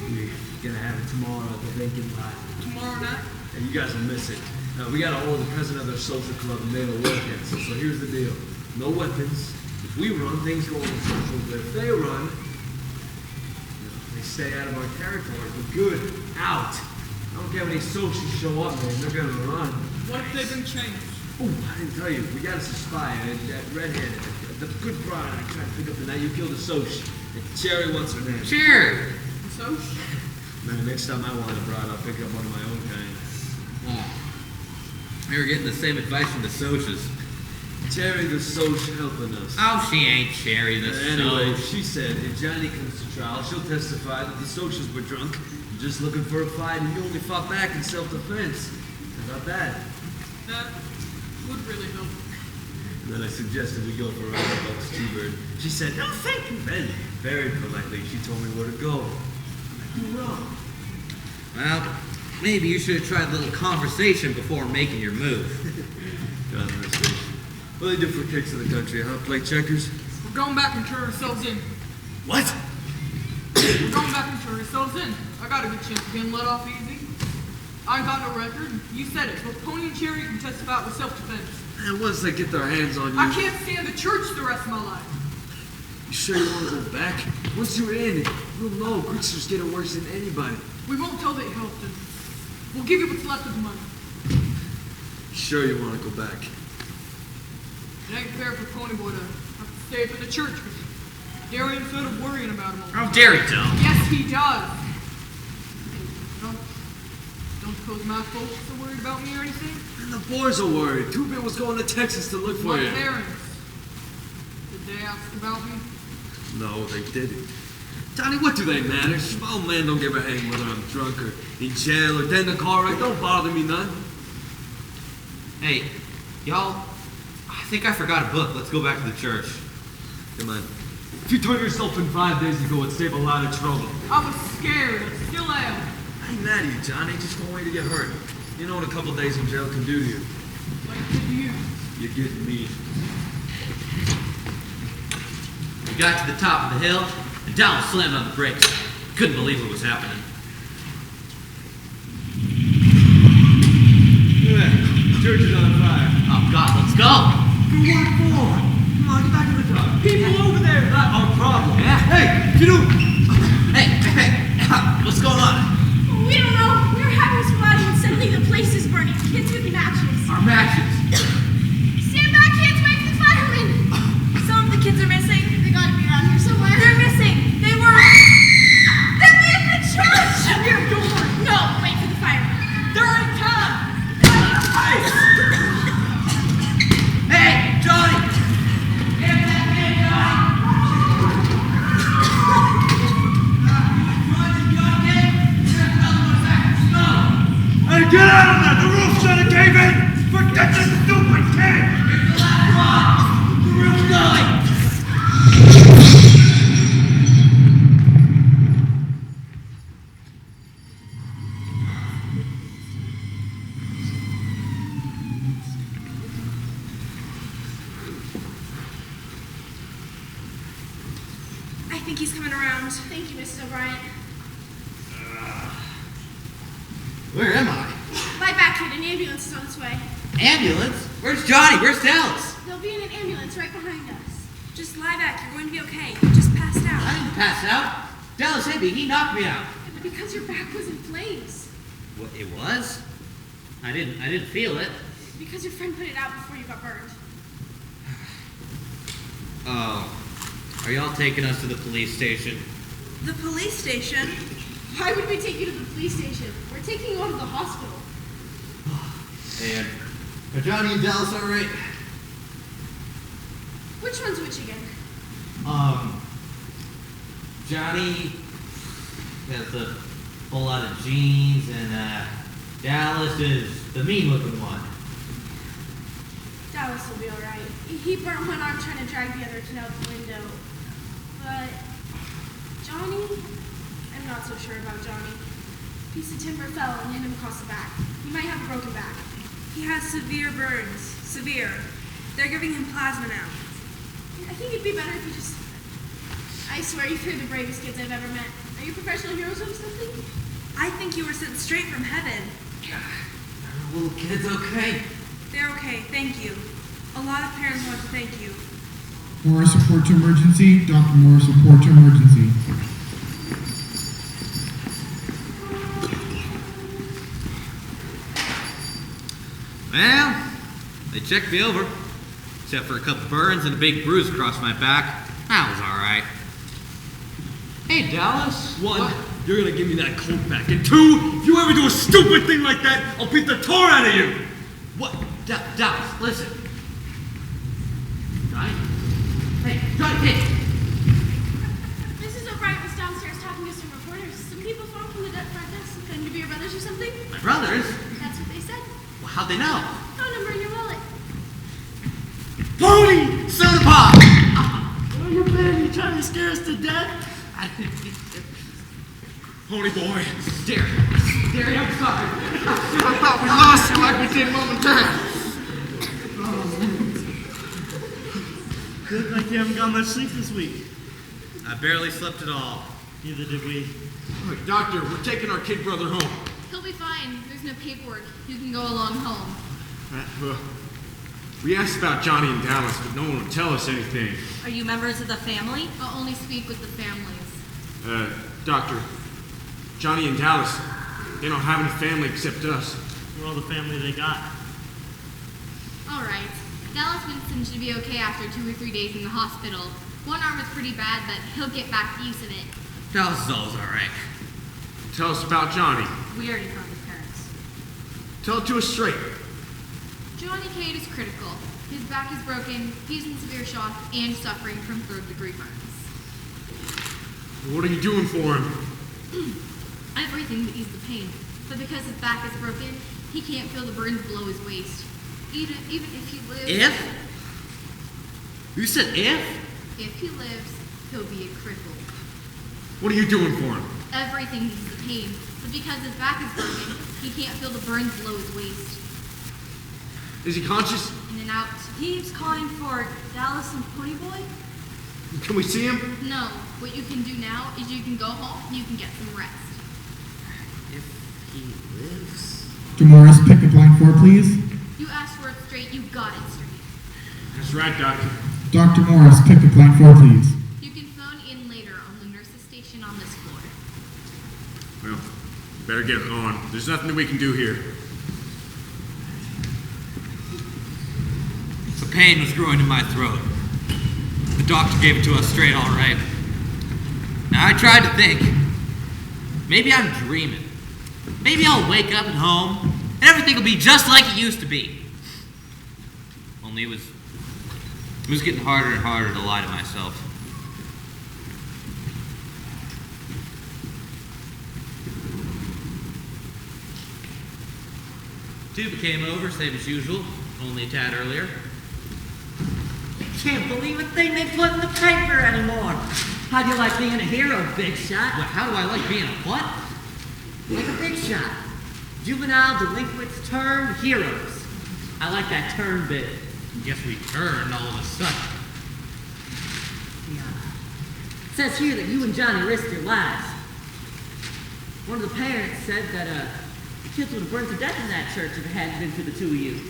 We're gonna have it tomorrow at the vacant lot. Tomorrow night? And you guys will miss it. We got a hold of the president of their social club and made a war cancel. So here's the deal. No weapons. If we run, things go on the socials. But if they run, they stay out of our territory. We're good. Out. I don't care how many socials show up, man. They're gonna run. What if they've been changed? Oh, I didn't tell you. We got us a spy, that redhead, the good bride I tried to pick up the night you killed a Soch. And Cherry, what's her name? Cherry. So? Man, next time I want a bride, I'll pick up one of my own kind. We were getting the same advice from the Soches. Cherry the Soch helping us. Oh, she ain't Cherry the Anyway, Soch. she said if Johnny comes to trial, she'll testify that the Soches were drunk, just looking for a fight, and you only fought back in self-defense. How about that? That Then I suggested we go for a ride above Seabird. She said, no, thank you. Then, very politely, she told me where to go. I do wrong. Well, maybe you should have tried a little conversation before making your move. Conversation. What do they do for kicks in the country, huh? Play checkers? We're going back and turn ourselves in. What? We're going back and turn ourselves in. I got a good chance of getting let off easy. I ain't got no record. You said it. Both Pony and Cherry can testify with self-defense. And once they get their hands on you... I can't stand the church the rest of my life. You sure you want to go back? Once you're in, you'll know Greaser's getting worse than anybody. We won't tell that you helped us. We'll give you what's left of the money. You sure you want to go back? It ain't fair for Ponyboy to have to stay for the church because Darian instead of worrying about him all the time. How dare you, Del? Yes, he does. Don't suppose my folks are worried about me or anything? And the boys are worried. Two-Bit was going to Texas to look for My you. parents. Did they ask about me? No, they didn't. Johnny, what do they matter? Small man don't give a hang whether I'm drunk or in jail or dead in a car wreck. Don't bother me none. Hey, y'all, I think I forgot a book. Let's go back to the church. Come on. If you turned yourself in 5 days ago, it'd save a lot of trouble. I was scared. I still am. I ain't mad at you, Johnny. Just don't wait to get hurt. You know what a couple days in jail can do to you. Like it to you. You get me. We got to the top of the hill, and Dallas slammed on the brakes. Couldn't believe what was happening. Yeah, church is on fire. Oh, God, let's go! For what for? Come on, get back in the car. People over there. Not our problem. Yeah? Hey, get over. Hey, what's going on? We don't know. We're having some fun and suddenly the place is burning. Kids with matches. Our matches. Stand back, kids! Wait for the firemen! Some of the kids are missing. They gotta be around here somewhere. They're missing. They were... They're in the church! Near a door. No, wait for the firemen. They're in town. Hey, Johnny! Get that kid, Johnny! Hey, get out of there! The roof's gonna cave in! Forget the stupid kid! Here's the last one! The roof's going! I think he's coming around. Thank you, Mrs. O'Brien. Where am I? Lie back, kid. An ambulance is on its way. Ambulance? Where's Johnny? Where's Dallas? They'll be in an ambulance right behind us. Just lie back. You're going to be okay. You just passed I out. didn't pass out. Dallas hit me. He knocked me out. Because your back was in flames. What, it was? I didn't feel it. Because your friend put it out before you got burned. Oh. Are y'all taking us to the police station? The police station? Why would we take you to the police station? We're taking you out of the hospital. And are Johnny and Dallas all right? Which one's which again? Johnny has a whole lot of jeans, and Dallas is the mean-looking one. Dallas will be alright. He burnt one arm trying to drag the other kid out the window. But Johnny? I'm not so sure about Johnny. A piece of timber fell and hit him across the back. He might have a broken back. He has severe burns. Severe. They're giving him plasma now. I think it'd be better if you just... I swear you're the bravest kids I've ever met. Are you professional heroes or something? I think you were sent straight from heaven. Are the little kids okay? They're okay, thank you. A lot of parents want to thank you. Morris, report to emergency. Dr. Morris, report to emergency. Well, they checked me over. Except for a couple burns and a big bruise across my back. That was all right. Hey, Dallas. One, you're gonna give me that coat back. And two, if you ever do a stupid thing like that, I'll beat the tar out of you. What? Dallas, listen. Johnny? Hey, Johnny, hey. Mrs. O'Brien was downstairs talking to some reporters. Some people phoned from the front desk claiming to be your brothers or something. My brothers? That's what they said. Well, how'd they know? Phone number in your wallet. Pony! Soda pop! Where you been? You trying to scare us to death? Pony boy. Derry, I'm sorry. I thought we lost you like we did Mom and Dad. Look like you haven't got much sleep this week. I barely slept at all. Neither did we. Look, Doctor, we're taking our kid brother home. He'll be fine. There's no paperwork. You can go along home. Well, we asked about Johnny and Dallas, but no one would tell us anything. Are you members of the family? I'll only speak with the families. Doctor, Johnny and Dallas, they don't have any family except us. We're all the family they got. All right. Dallas Winston should be okay after 2 or 3 days in the hospital. One arm is pretty bad, but he'll get back to use of it. Dallas is always alright. Tell us about Johnny. We already found his parents. Tell it to us straight. Johnny Cade is critical. His back is broken, he's in severe shock, and suffering from third-degree burns. What are you doing for him? Everything to ease the pain. But because his back is broken, he can't feel the burns below his waist. Even if he lives... If? You said if? If he lives, he'll be a cripple. What are you doing for him? Everything is the pain, but because his back is broken, he can't feel the burns below his waist. Is he conscious? In and out. He's calling for Dallas and Pony Boy? Can we see him? No, what you can do now is you can go home and you can get some rest. If he lives? Dr. Morris, pick up line 4, please. You asked for it straight, you got it straight. That's right, Doctor. Dr. Morris, pick up line 4, please. You can phone in later on the nurse's station on this floor. Well, we better get on. There's nothing that we can do here. The pain was growing in my throat. The doctor gave it to us straight all right. Now I tried to think. Maybe I'm dreaming. Maybe I'll wake up at home and everything will be just like it used to be. Only it was getting harder and harder to lie to myself. Tuba came over, same as usual, only a tad earlier. Can't believe a thing they put in the paper anymore. How do you like being a hero, Big Shot? Well, how do I like being a what? Like a Big Shot. Juvenile delinquents turned heroes. I like that turn bit. Guess we turned all of a sudden. Yeah. It says here that you and Johnny risked your lives. One of the parents said that the kids would have burned to death in that church if it hadn't been for the two of you.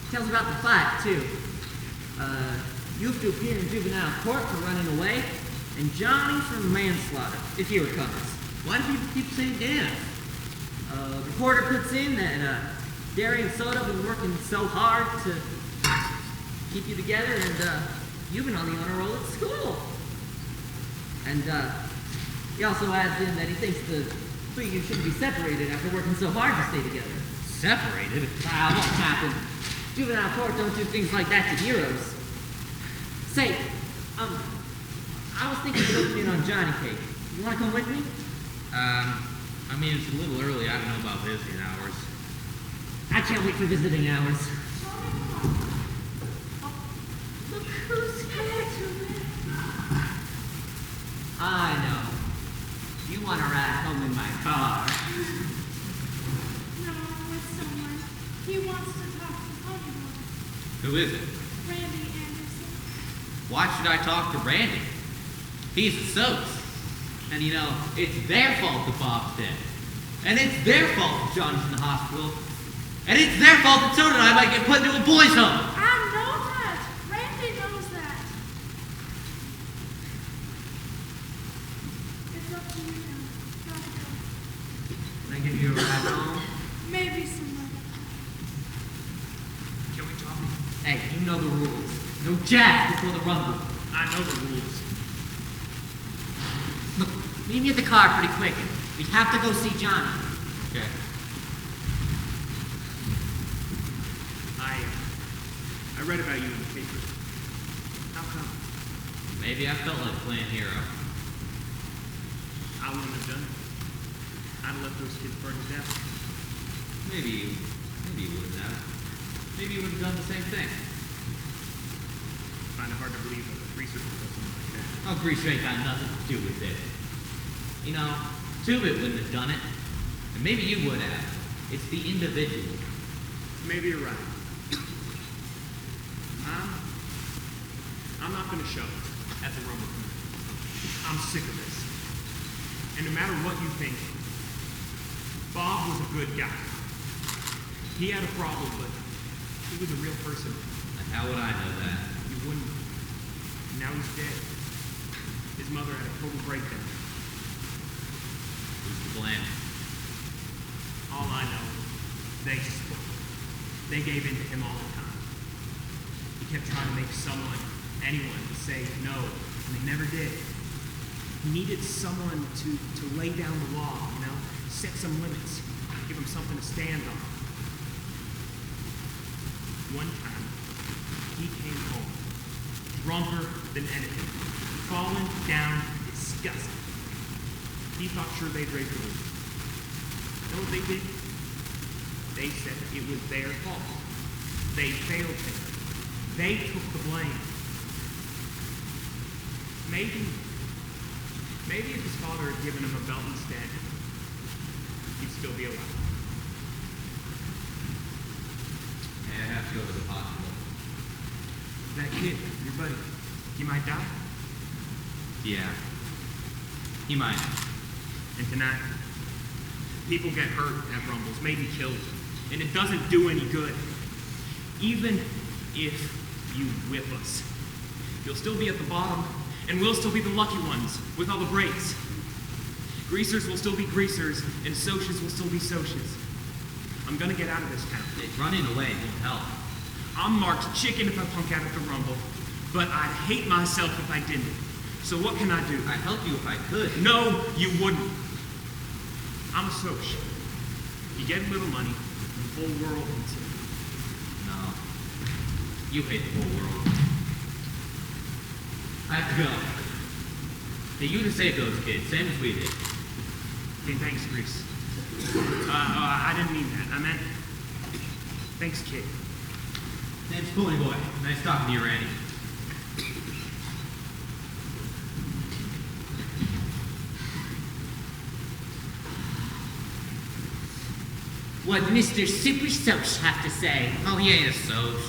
Tells about the fight, too. You have to appear in juvenile court for running away, and Johnny for manslaughter, if he recovers. Why do people keep saying Dan? The reporter puts in that Derry and Soda have been working so hard to keep you together, and you've been on the honor roll at school. And he also adds in that he thinks the three of you shouldn't be separated after working so hard to stay together. Separated? Won't happen. Juvenile court don't do things like that to heroes. Say, I was thinking of looking in on Johnny Cake. You want to come with me? I mean, it's a little early. I don't know about visiting hours. I can't wait for visiting hours. Look who's here. I know. You want to ride home in my car. No, it's someone. He wants to talk to Pony Boy. Who is it? Randy Anderson. Why should I talk to Randy? He's a Socs. And you know, it's their fault that Bob's dead. And it's their fault that Johnny's in the hospital. And it's their fault that Soda and I might get put into a boys' home. I know that. Randy knows that. It's up to you now. Gotta go. Can I give you a ride home? Maybe somebody. Can we talk? Hey, you know the rules. No jabs before the rumble. I know the rules. Look, meet me at the car pretty quick. We have to go see Johnny. Okay. I read about you in the paper. How come? Maybe I felt like playing hero. I wouldn't have done it. I'd have let those kids burn to death. Maybe you wouldn't have. maybe you would have done the same thing. I find it hard to believe that Greaser would do something like that. Oh, Greaser ain't got nothing to do with it. You know, Two-Bit wouldn't have done it. And maybe you would have. It's the individual. Maybe you're right. I'm not going to show at the Rumble Committee. I'm sick of this. And no matter what you think, Bob was a good guy. He had a problem, but he was a real person. How would I know that? You wouldn't. Now he's dead. His mother had a total breakdown. Who's to blame? All I know, they spoke. They gave in to him all the time. He kept trying to make someone, anyone, to say no, and they never did. He needed someone to lay down the law, you know, set some limits, give him something to stand on. One time, he came home, drunker than anything, fallen down, disgusted. He thought sure they'd raise the roof. You know what they did? They said it was their fault. They failed him. They took the blame. Maybe if his father had given him a belt instead, he'd still be alive. Hey, I have to go to the hospital. That kid, your buddy, he might die. Yeah. He might. And tonight, people get hurt at Rumbles, maybe killed, and it doesn't do any good. Even if you whip us, you'll still be at the bottom, and we'll still be the lucky ones with all the breaks. Greasers will still be greasers, and Socias will still be Socias. I'm gonna get out of this town. Running away won't help. I'm marked chicken if I punk out at the Rumble, but I'd hate myself if I didn't. So what can I do? I'd help you if I could. No, you wouldn't. I'm a Soc. You get a little money, and the whole world hates it. No. You hate the whole world. I have to go. Hey, you just saved those kids, same as we did. Okay, thanks, Grease. I didn't mean that. I meant, thanks, kid. Name's Pony Boy. Nice talking to you, Randy. What Mr. Super Soc have to say? Oh, he ain't a Soc.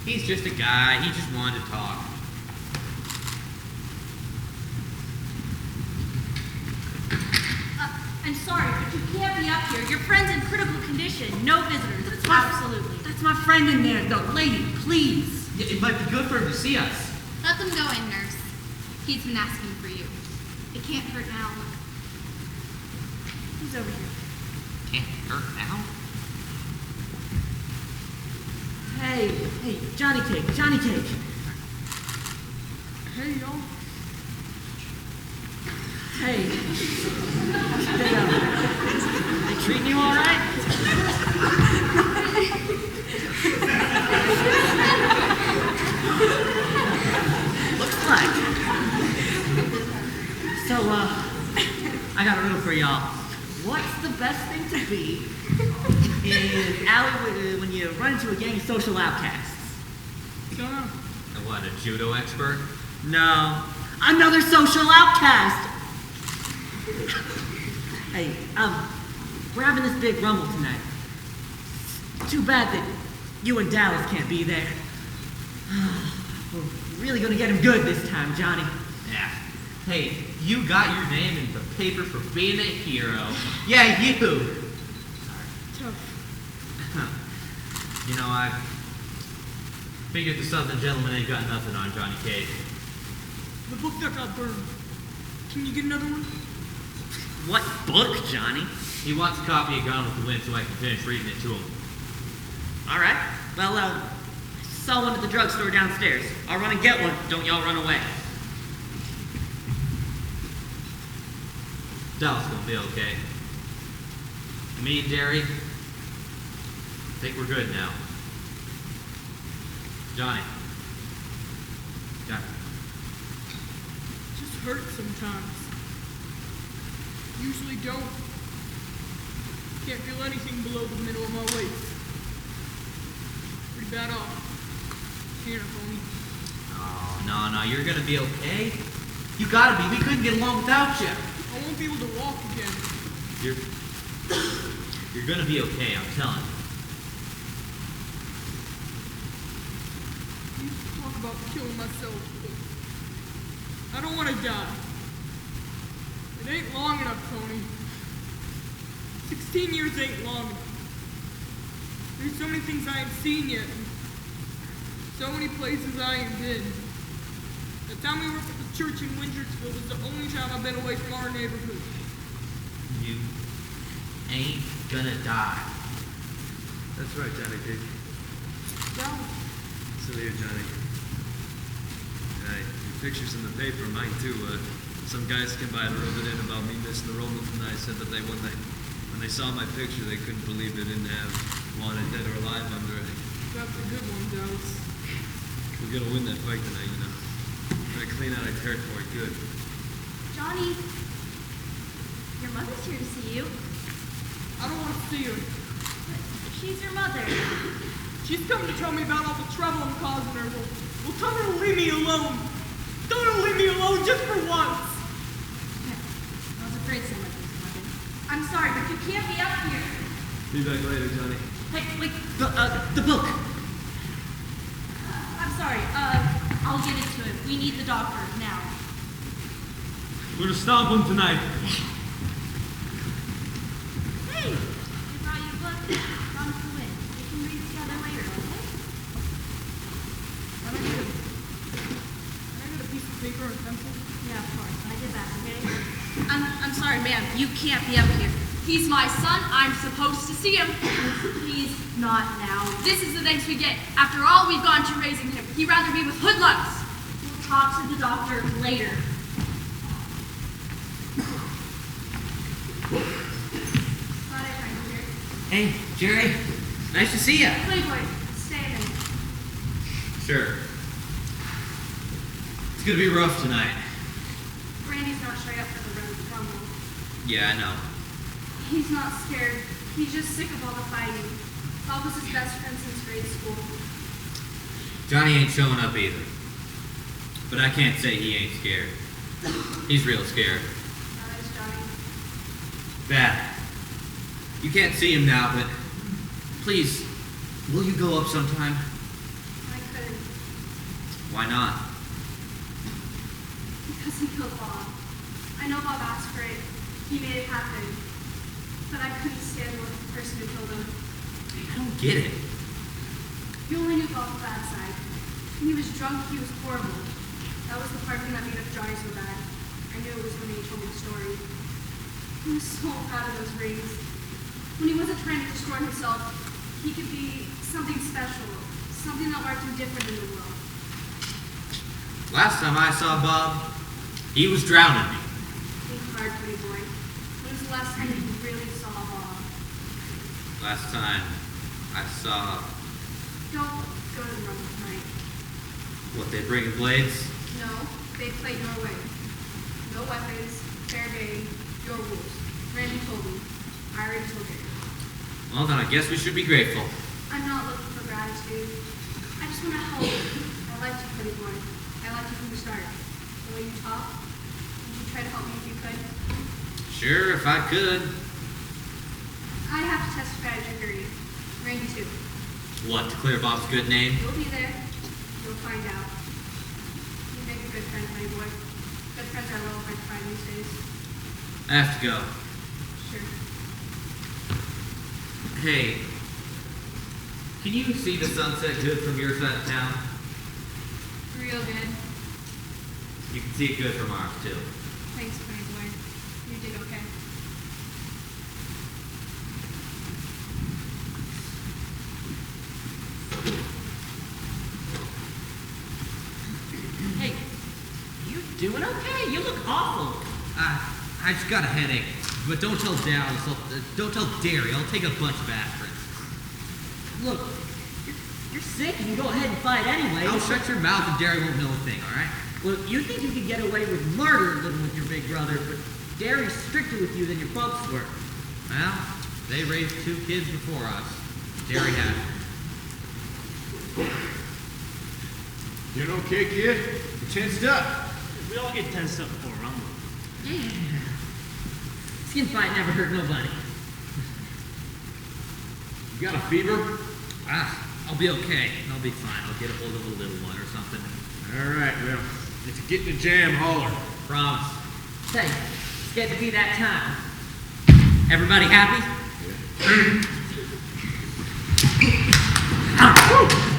He's just a guy. He just wanted to talk. I'm sorry, but you can't be up here. Your friend's in critical condition. No visitors. Absolutely. That's my friend in there, though. Lady, please. Yeah, it might be good for him to see us. Let them go in, nurse. He's been asking for you. It can't hurt now. Who's over here? Can't hurt now? Hey, Johnny Cake. Hey, y'all. Hey. They treating you all right? Looks like. So, I got a riddle for y'all. What's the best thing to be in alley when you run into a gang of social outcasts? Don't know. And what, a judo expert? No, another social outcast. Hey, we're having this big rumble tonight. Too bad that you and Dallas can't be there. We're really gonna get him good this time, Johnny. Yeah. Hey, you got your name in the paper for being a hero. Yeah, you. Tough. You know, I figured the Southern gentleman ain't got nothing on Johnny Cage. The book that got burned. Can you get another one? What book, Johnny? He wants a copy of Gone with the Wind so I can finish reading it to him. All right. Well, I saw one at the drugstore downstairs. I'll run and get one. Don't y'all run away. Dallas gonna be okay. Me and Derry, I think we're good now. Johnny. Just hurts sometimes. Usually don't. Can't feel anything below the middle of my waist. Pretty bad off. Here, Pony. Oh, no, you're gonna be okay. You gotta be. We couldn't get along without you. I won't be able to walk again. You're gonna be okay, I'm telling you. You talk about killing myself, but I don't want to die. It ain't long enough, Tony. 16 years ain't long enough. There's so many things I ain't seen yet. So many places I ain't been. The time we worked at the church in Wintersville was the only time I've been away from our neighborhood. You ain't gonna die. That's right, Johnny Dick. No. So there, Johnny. Your picture's in the paper, mine too. Some guys came by and wrote it in about me missing the Roman tonight. Said that when they saw my picture, they couldn't believe it didn't have wanted dead or alive under it. That's a good one, Dallas. We're gonna win that fight tonight, you know. We're gonna clean out our territory good. Johnny, your mother's here to see you. I don't want to see her. But she's your mother. She's come to tell me about all the trouble I'm causing her. Well, tell her to leave me alone. Tell her to leave me alone just for once. Yeah, I was afraid someone was coming. I'm sorry, but you can't be up here. Be back later, Johnny. Hey, wait, the book. I'm sorry. I'll give it to him. We need the doctor now. We're gonna stomp him tonight. Hey, we brought you a book. Promise to win. We can read together later, okay? Can I get a piece of paper and pencil? Yeah, of course. I did that, okay? I'm sorry, ma'am. You can't be up here. He's my son. I'm supposed to see him. Please, not now. This is the thanks we get. After all we've gone to raising him, he'd rather be with hoodlums. We'll talk to the doctor later. Glad I found you here. Hey, Jerry. Nice to see ya. Playboy, stay in. Sure. It's gonna be rough tonight. Randy's not straight up for the rumble. Yeah, I know. He's not scared. He's just sick of all the fighting. Bob was his best friend since grade school. Johnny ain't showing up either. But I can't say he ain't scared. He's real scared. That is Johnny. Bad. You can't see him now, but please, will you go up sometime? I couldn't. Why not? Because he killed Bob. I know Bob asked for it. He made it happen. But I couldn't stand the person who killed him. I don't get it. You only knew Bob's bad side. When he was drunk, he was horrible. That was the part of him that made up Johnny so bad. I knew it was when he told me the story. He was so proud of those rings. When he wasn't trying to destroy himself, he could be something special, something that marked him different in the world. Last time I saw Bob, he was drowning me. Think hard, pretty boy. When was the last time you really saw Bob? Last time I saw, Don't go to the rumble tonight. what, they bringing blades? No, they played your way. No weapons, fair game, your rules. Randy told me. I already told you. Well, then I guess we should be grateful. I'm not looking for gratitude. I just want to help. I liked you, pretty boy. I liked you from the start. The way you talk. Would you try to help me if you could? Sure, if I could. I have to testify at your hearing. Randy too. What, to clear Bob's good name? You'll be there. You'll find out. You make a good friend, pretty boy. Good friends are a little hard to find these days. I have to go. Sure. Hey, can you see the sunset good from your side of town? Real good. You can see it good from ours, too. Thanks, pretty boy. You did okay. Hey, you doing okay? You look awful. I just got a headache. But don't tell Dallas. Don't tell Derry. I'll take a bunch of aspirin. Look, you're sick. You can go ahead and fight anyway. I'll shut your mouth and Derry won't know a thing, all right? Well, you think you could get away with murder living with your big brother, but Derry's stricter with you than your folks were. Well, they raised 2 kids before us. Derry had. You doing okay, kid? You tensed up. We all get tensed up before a rumble. Yeah. Skin fight never hurt nobody. You got a fever? I'll be okay. I'll be fine. I'll get a hold of a little one or something. All right, well, if you get in a jam, holler. Promise. Say, it's getting to be that time. Everybody happy?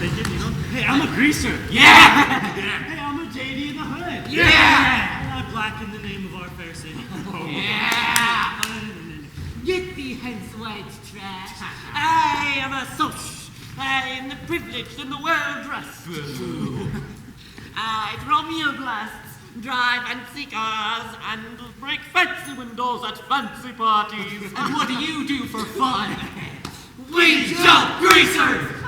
Thinking, you know, hey, I'm a greaser. Yeah! Hey, I'm a JD in the hood. Yeah! And I blacken the name of our fair city. Yeah! Get thee hence, white trash. I am a social. I am the privileged and the well-dressed. I throw meal blasts, drive fancy cars, and break fancy windows at fancy parties. And what do you do for fun? We jump greasers!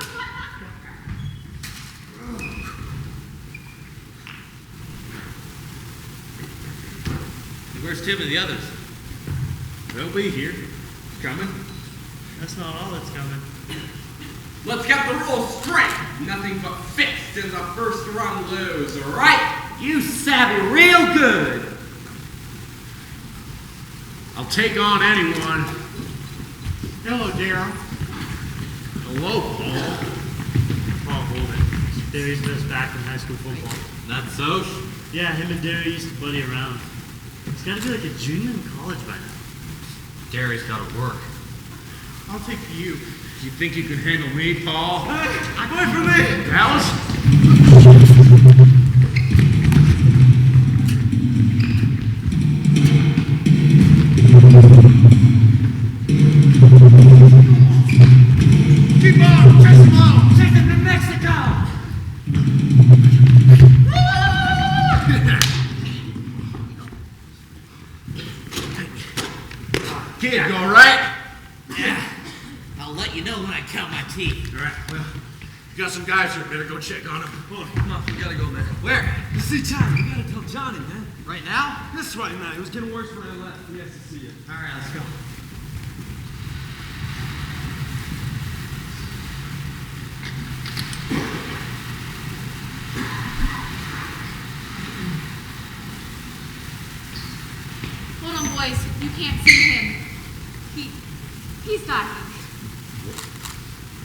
Where's Tim and the others? They'll be here. Coming. That's not all that's coming. Let's get the rules straight. Nothing but fists in the first run lose, right? You savvy real good. I'll take on anyone. Hello, Daryl. Hello, Paul. Paul Holden. Derry's best back in high school football. Not so. Yeah, him and Derry used to buddy around. He's got to be like a junior in college by now. Derry's gotta work. I'll take you. You think you can handle me, Paul? Hey, wait for me! Dallas? Keep on! Chase him out! Take them to Mexico! Kid, you all right? Yeah. I'll let you know when I count my teeth. All right, well, you got some guys here. Better go check on them. Oh, come on, we gotta go, man. Where? You see Johnny, we gotta tell Johnny, man. Right now? That's right, man. It was getting worse when I left. He has to see you. All right, let's go. Hold on, boys. You can't see him. He's dying.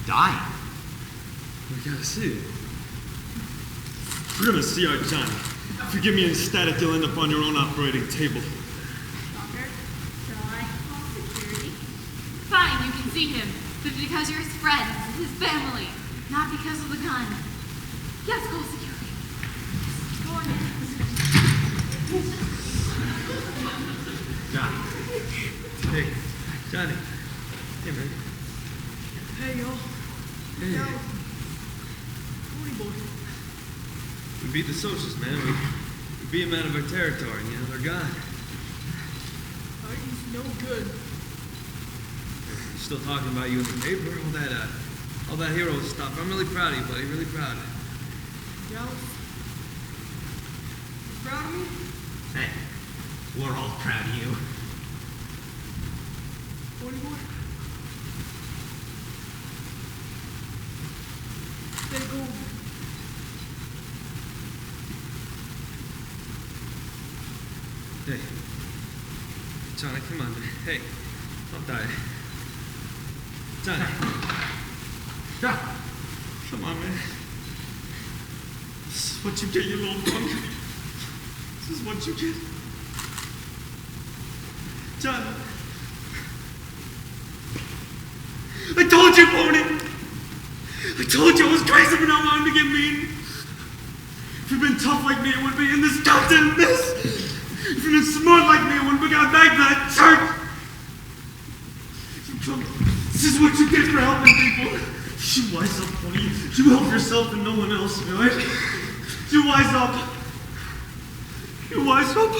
Dying? We gotta see it. We're gonna see our Johnny. If you give me anesthetic, you'll end up on your own operating table. Doctor, shall I call security? Fine, you can see him. But because you're his friends, his family. Not because of the gun. Yes, call security. Go on in. Johnny. Hey, Johnny. Hey, man. Hey, y'all. Hey. Yo. Morning, boy. We beat the socials, man. We beat them out of our territory. You know, they're gone. He's no good. Still talking about you in the paper. All that hero stuff. I'm really proud of you, buddy. Really proud. Dallas? You proud of me? Hey, we're all proud of you. Morning, boy. Stay cool. Hey. Johnny, come on, man. Hey. Don't die. Johnny. Come on, man. This is what you get, you little punk. This is what you get. Johnny. I told you, Pony. I told you I was crazy for not wanting to get mean. If you'd been tough like me, it wouldn't be in this goddamn mess. If you'd been smart like me, it wouldn't have got back to that church. This is what you get for helping people. You wise up, Pony. You help yourself and no one else, right? You wise up. You wise up.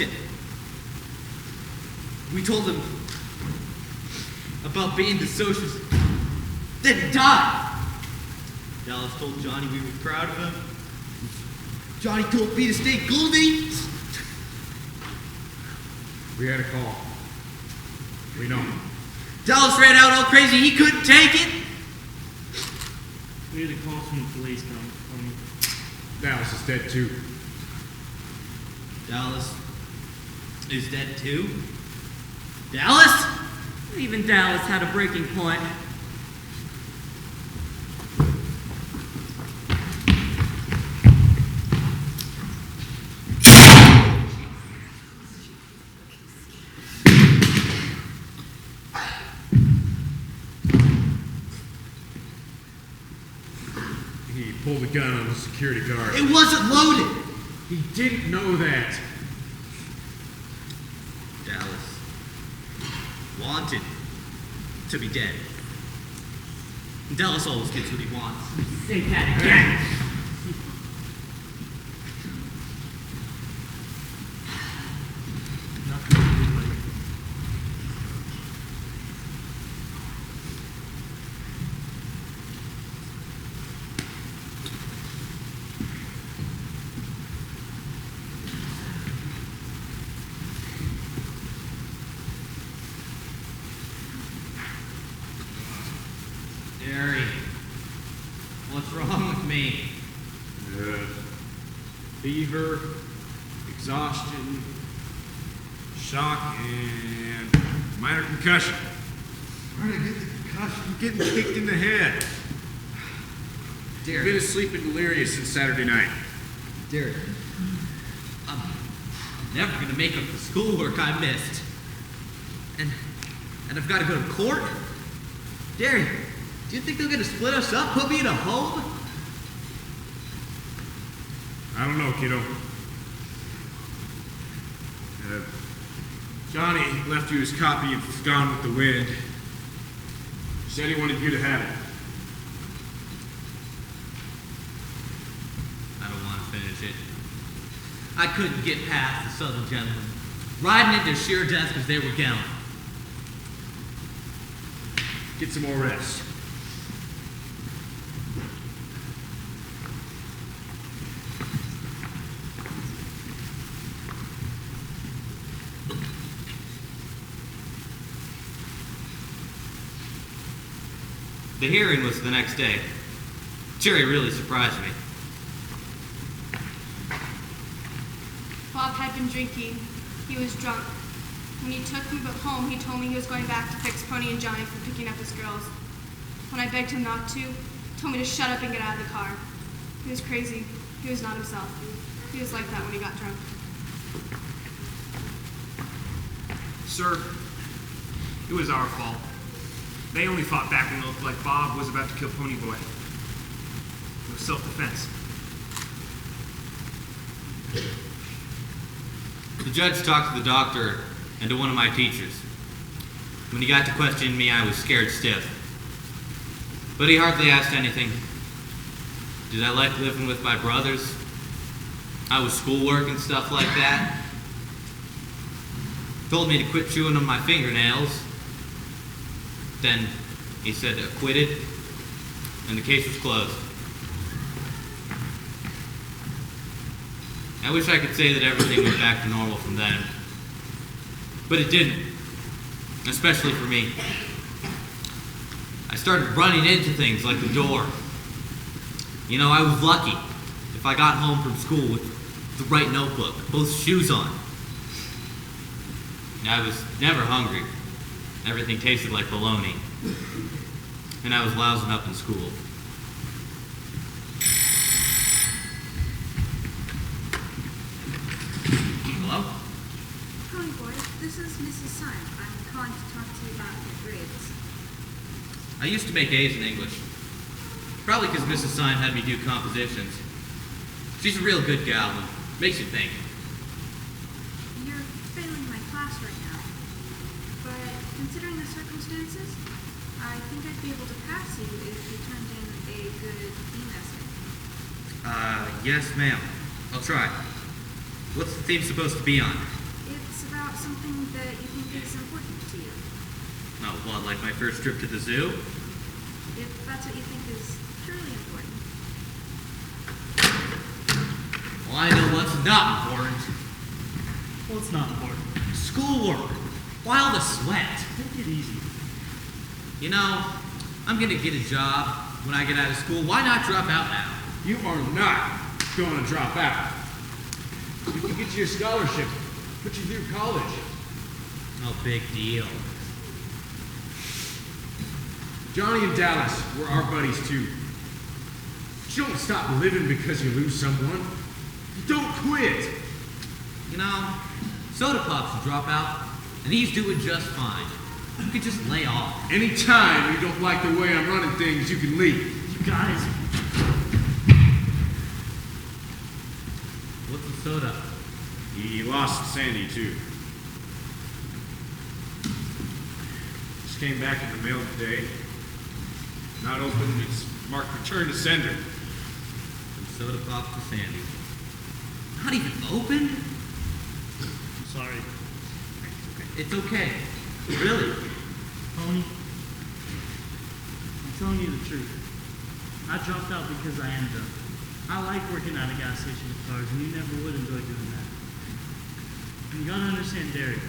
insisted. We told him about being the socials. Then he died. Dallas told Johnny we were proud of him. Johnny told me to stay gloomy. We had a call. We know. Dallas ran out all crazy. He couldn't take it. We had a call from the police coming. Dallas is dead too. Dallas is dead too? Dallas? Even Dallas had a breaking point. He pulled a gun on the security guard. It wasn't loaded. He didn't know that. Dallas wanted to be dead. Dallas always gets what he wants. Say that again. Gary, what's wrong with me? Fever, exhaustion, shock, and minor concussion. Where did I get the concussion? I'm getting kicked in the head. I've been asleep and delirious since Saturday night. Derek, I'm never gonna make up the schoolwork I missed. And I've gotta go to court? Derek, do you think they're gonna split us up, put me in a home? I don't know, kiddo. Johnny left you his copy of Gone with the Wind. Said he wanted you to have it. I don't want to finish it. I couldn't get past the Southern gentlemen, riding into sheer death because they were gallant. Get some more rest. The hearing was the next day. Jerry really surprised me. Bob had been drinking. He was drunk. When he took me home, he told me he was going back to fix Pony and Johnny for picking up his girls. When I begged him not to, he told me to shut up and get out of the car. He was crazy. He was not himself. He was like that when he got drunk. Sir, it was our fault. They only fought back when it looked like Bob was about to kill Pony Boy. It was self-defense. The judge talked to the doctor and to one of my teachers. When he got to questioning me, I was scared stiff. But he hardly asked anything. Did I like living with my brothers? How was schoolwork and stuff like that? Told me to quit chewing on my fingernails. Then he said acquitted, and the case was closed. I wish I could say that everything went back to normal from then. But it didn't, especially for me. I started running into things like the door. You know, I was lucky if I got home from school with the right notebook, both shoes on. I was never hungry. Everything tasted like bologna. And I was lousing up in school. Hello? Pony Boy, this is Mrs. Sun. I'm calling to talk to you about your grades. I used to make A's in English. Probably because Mrs. Syme had me do compositions. She's a real good gal and makes you think. You're failing my class right now. But considering the circumstances, I think I'd be able to pass you if you turned in a good theme essay. Yes, ma'am. I'll try. What's the theme supposed to be on? about something that you think is important to you. Oh, what, like my first trip to the zoo? If that's what you think is truly important. Well, I know what's not important. Well, it's not important. Schoolwork. Why all the sweat? Take it easy. You know, I'm gonna get a job when I get out of school. Why not drop out now? You are not going to drop out. We can get you a scholarship, put you through college. No big deal. Johnny and Dallas were our buddies too. But you don't stop living because you lose someone. You don't quit. You know, Soda Pop should drop out, and he's doing just fine. You could just lay off. Anytime you don't like the way I'm running things, you can leave. You guys, What's the soda? He lost Sandy, too. Just came back in the mail today. Not open, it's marked return to sender. From Soda Pop to Sandy. Not even open? I'm sorry. It's okay. Really? Tony, I'm telling you the truth. I dropped out because I am drunk. I like working at a gas station with cars, and you never would enjoy doing that. And you gotta understand Derek.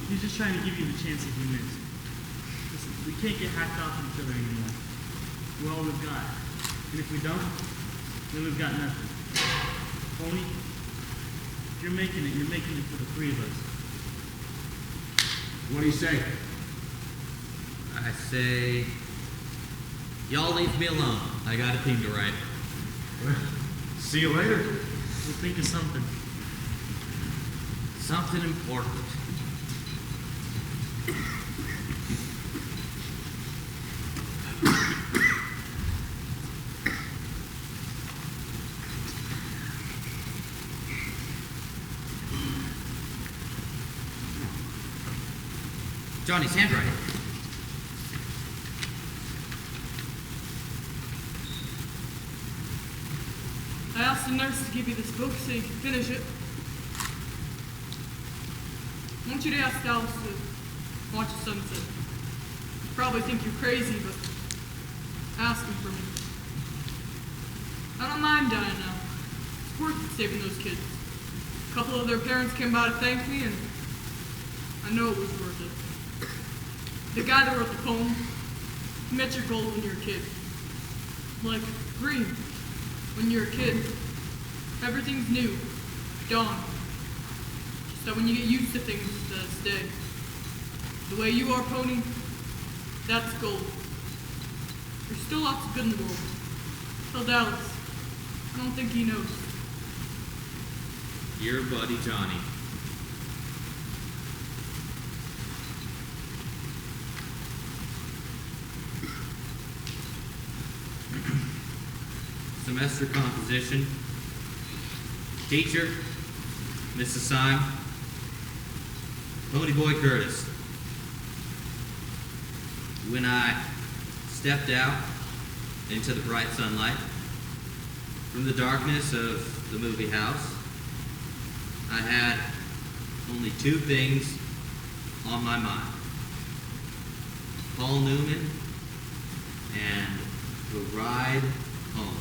He's just trying to give you the chances you missed. Listen, we can't get hacked off each other anymore. We're all we've got. And if we don't, then we've got nothing. Tony, if you're making it for the three of us. What do you say? I say, y'all leave me alone. I got a theme to write. See you later. We'll think of something. Something important. Johnny's handwriting. I asked the nurse to give you this book so you can finish it. I want you to ask Dallas to watch the sunset. You probably think you're crazy, but ask him for me. I don't mind dying now. It's worth it saving those kids. A couple of their parents came by to thank me, and I know it was worth it. The guy that wrote the poem, he met your goal when you were a kid. Like green, when you're a kid. Everything's new, dawn. Just that when you get used to things, that stay. The way you are, Pony, that's gold. There's still lots of good in the world. Tell Dallas. I don't think he knows. Your buddy Johnny. Semester composition. Teacher, Mrs. Syme, Pony Boy Curtis. When I stepped out into the bright sunlight from the darkness of the movie house, I had only two things on my mind. Paul Newman and the ride home.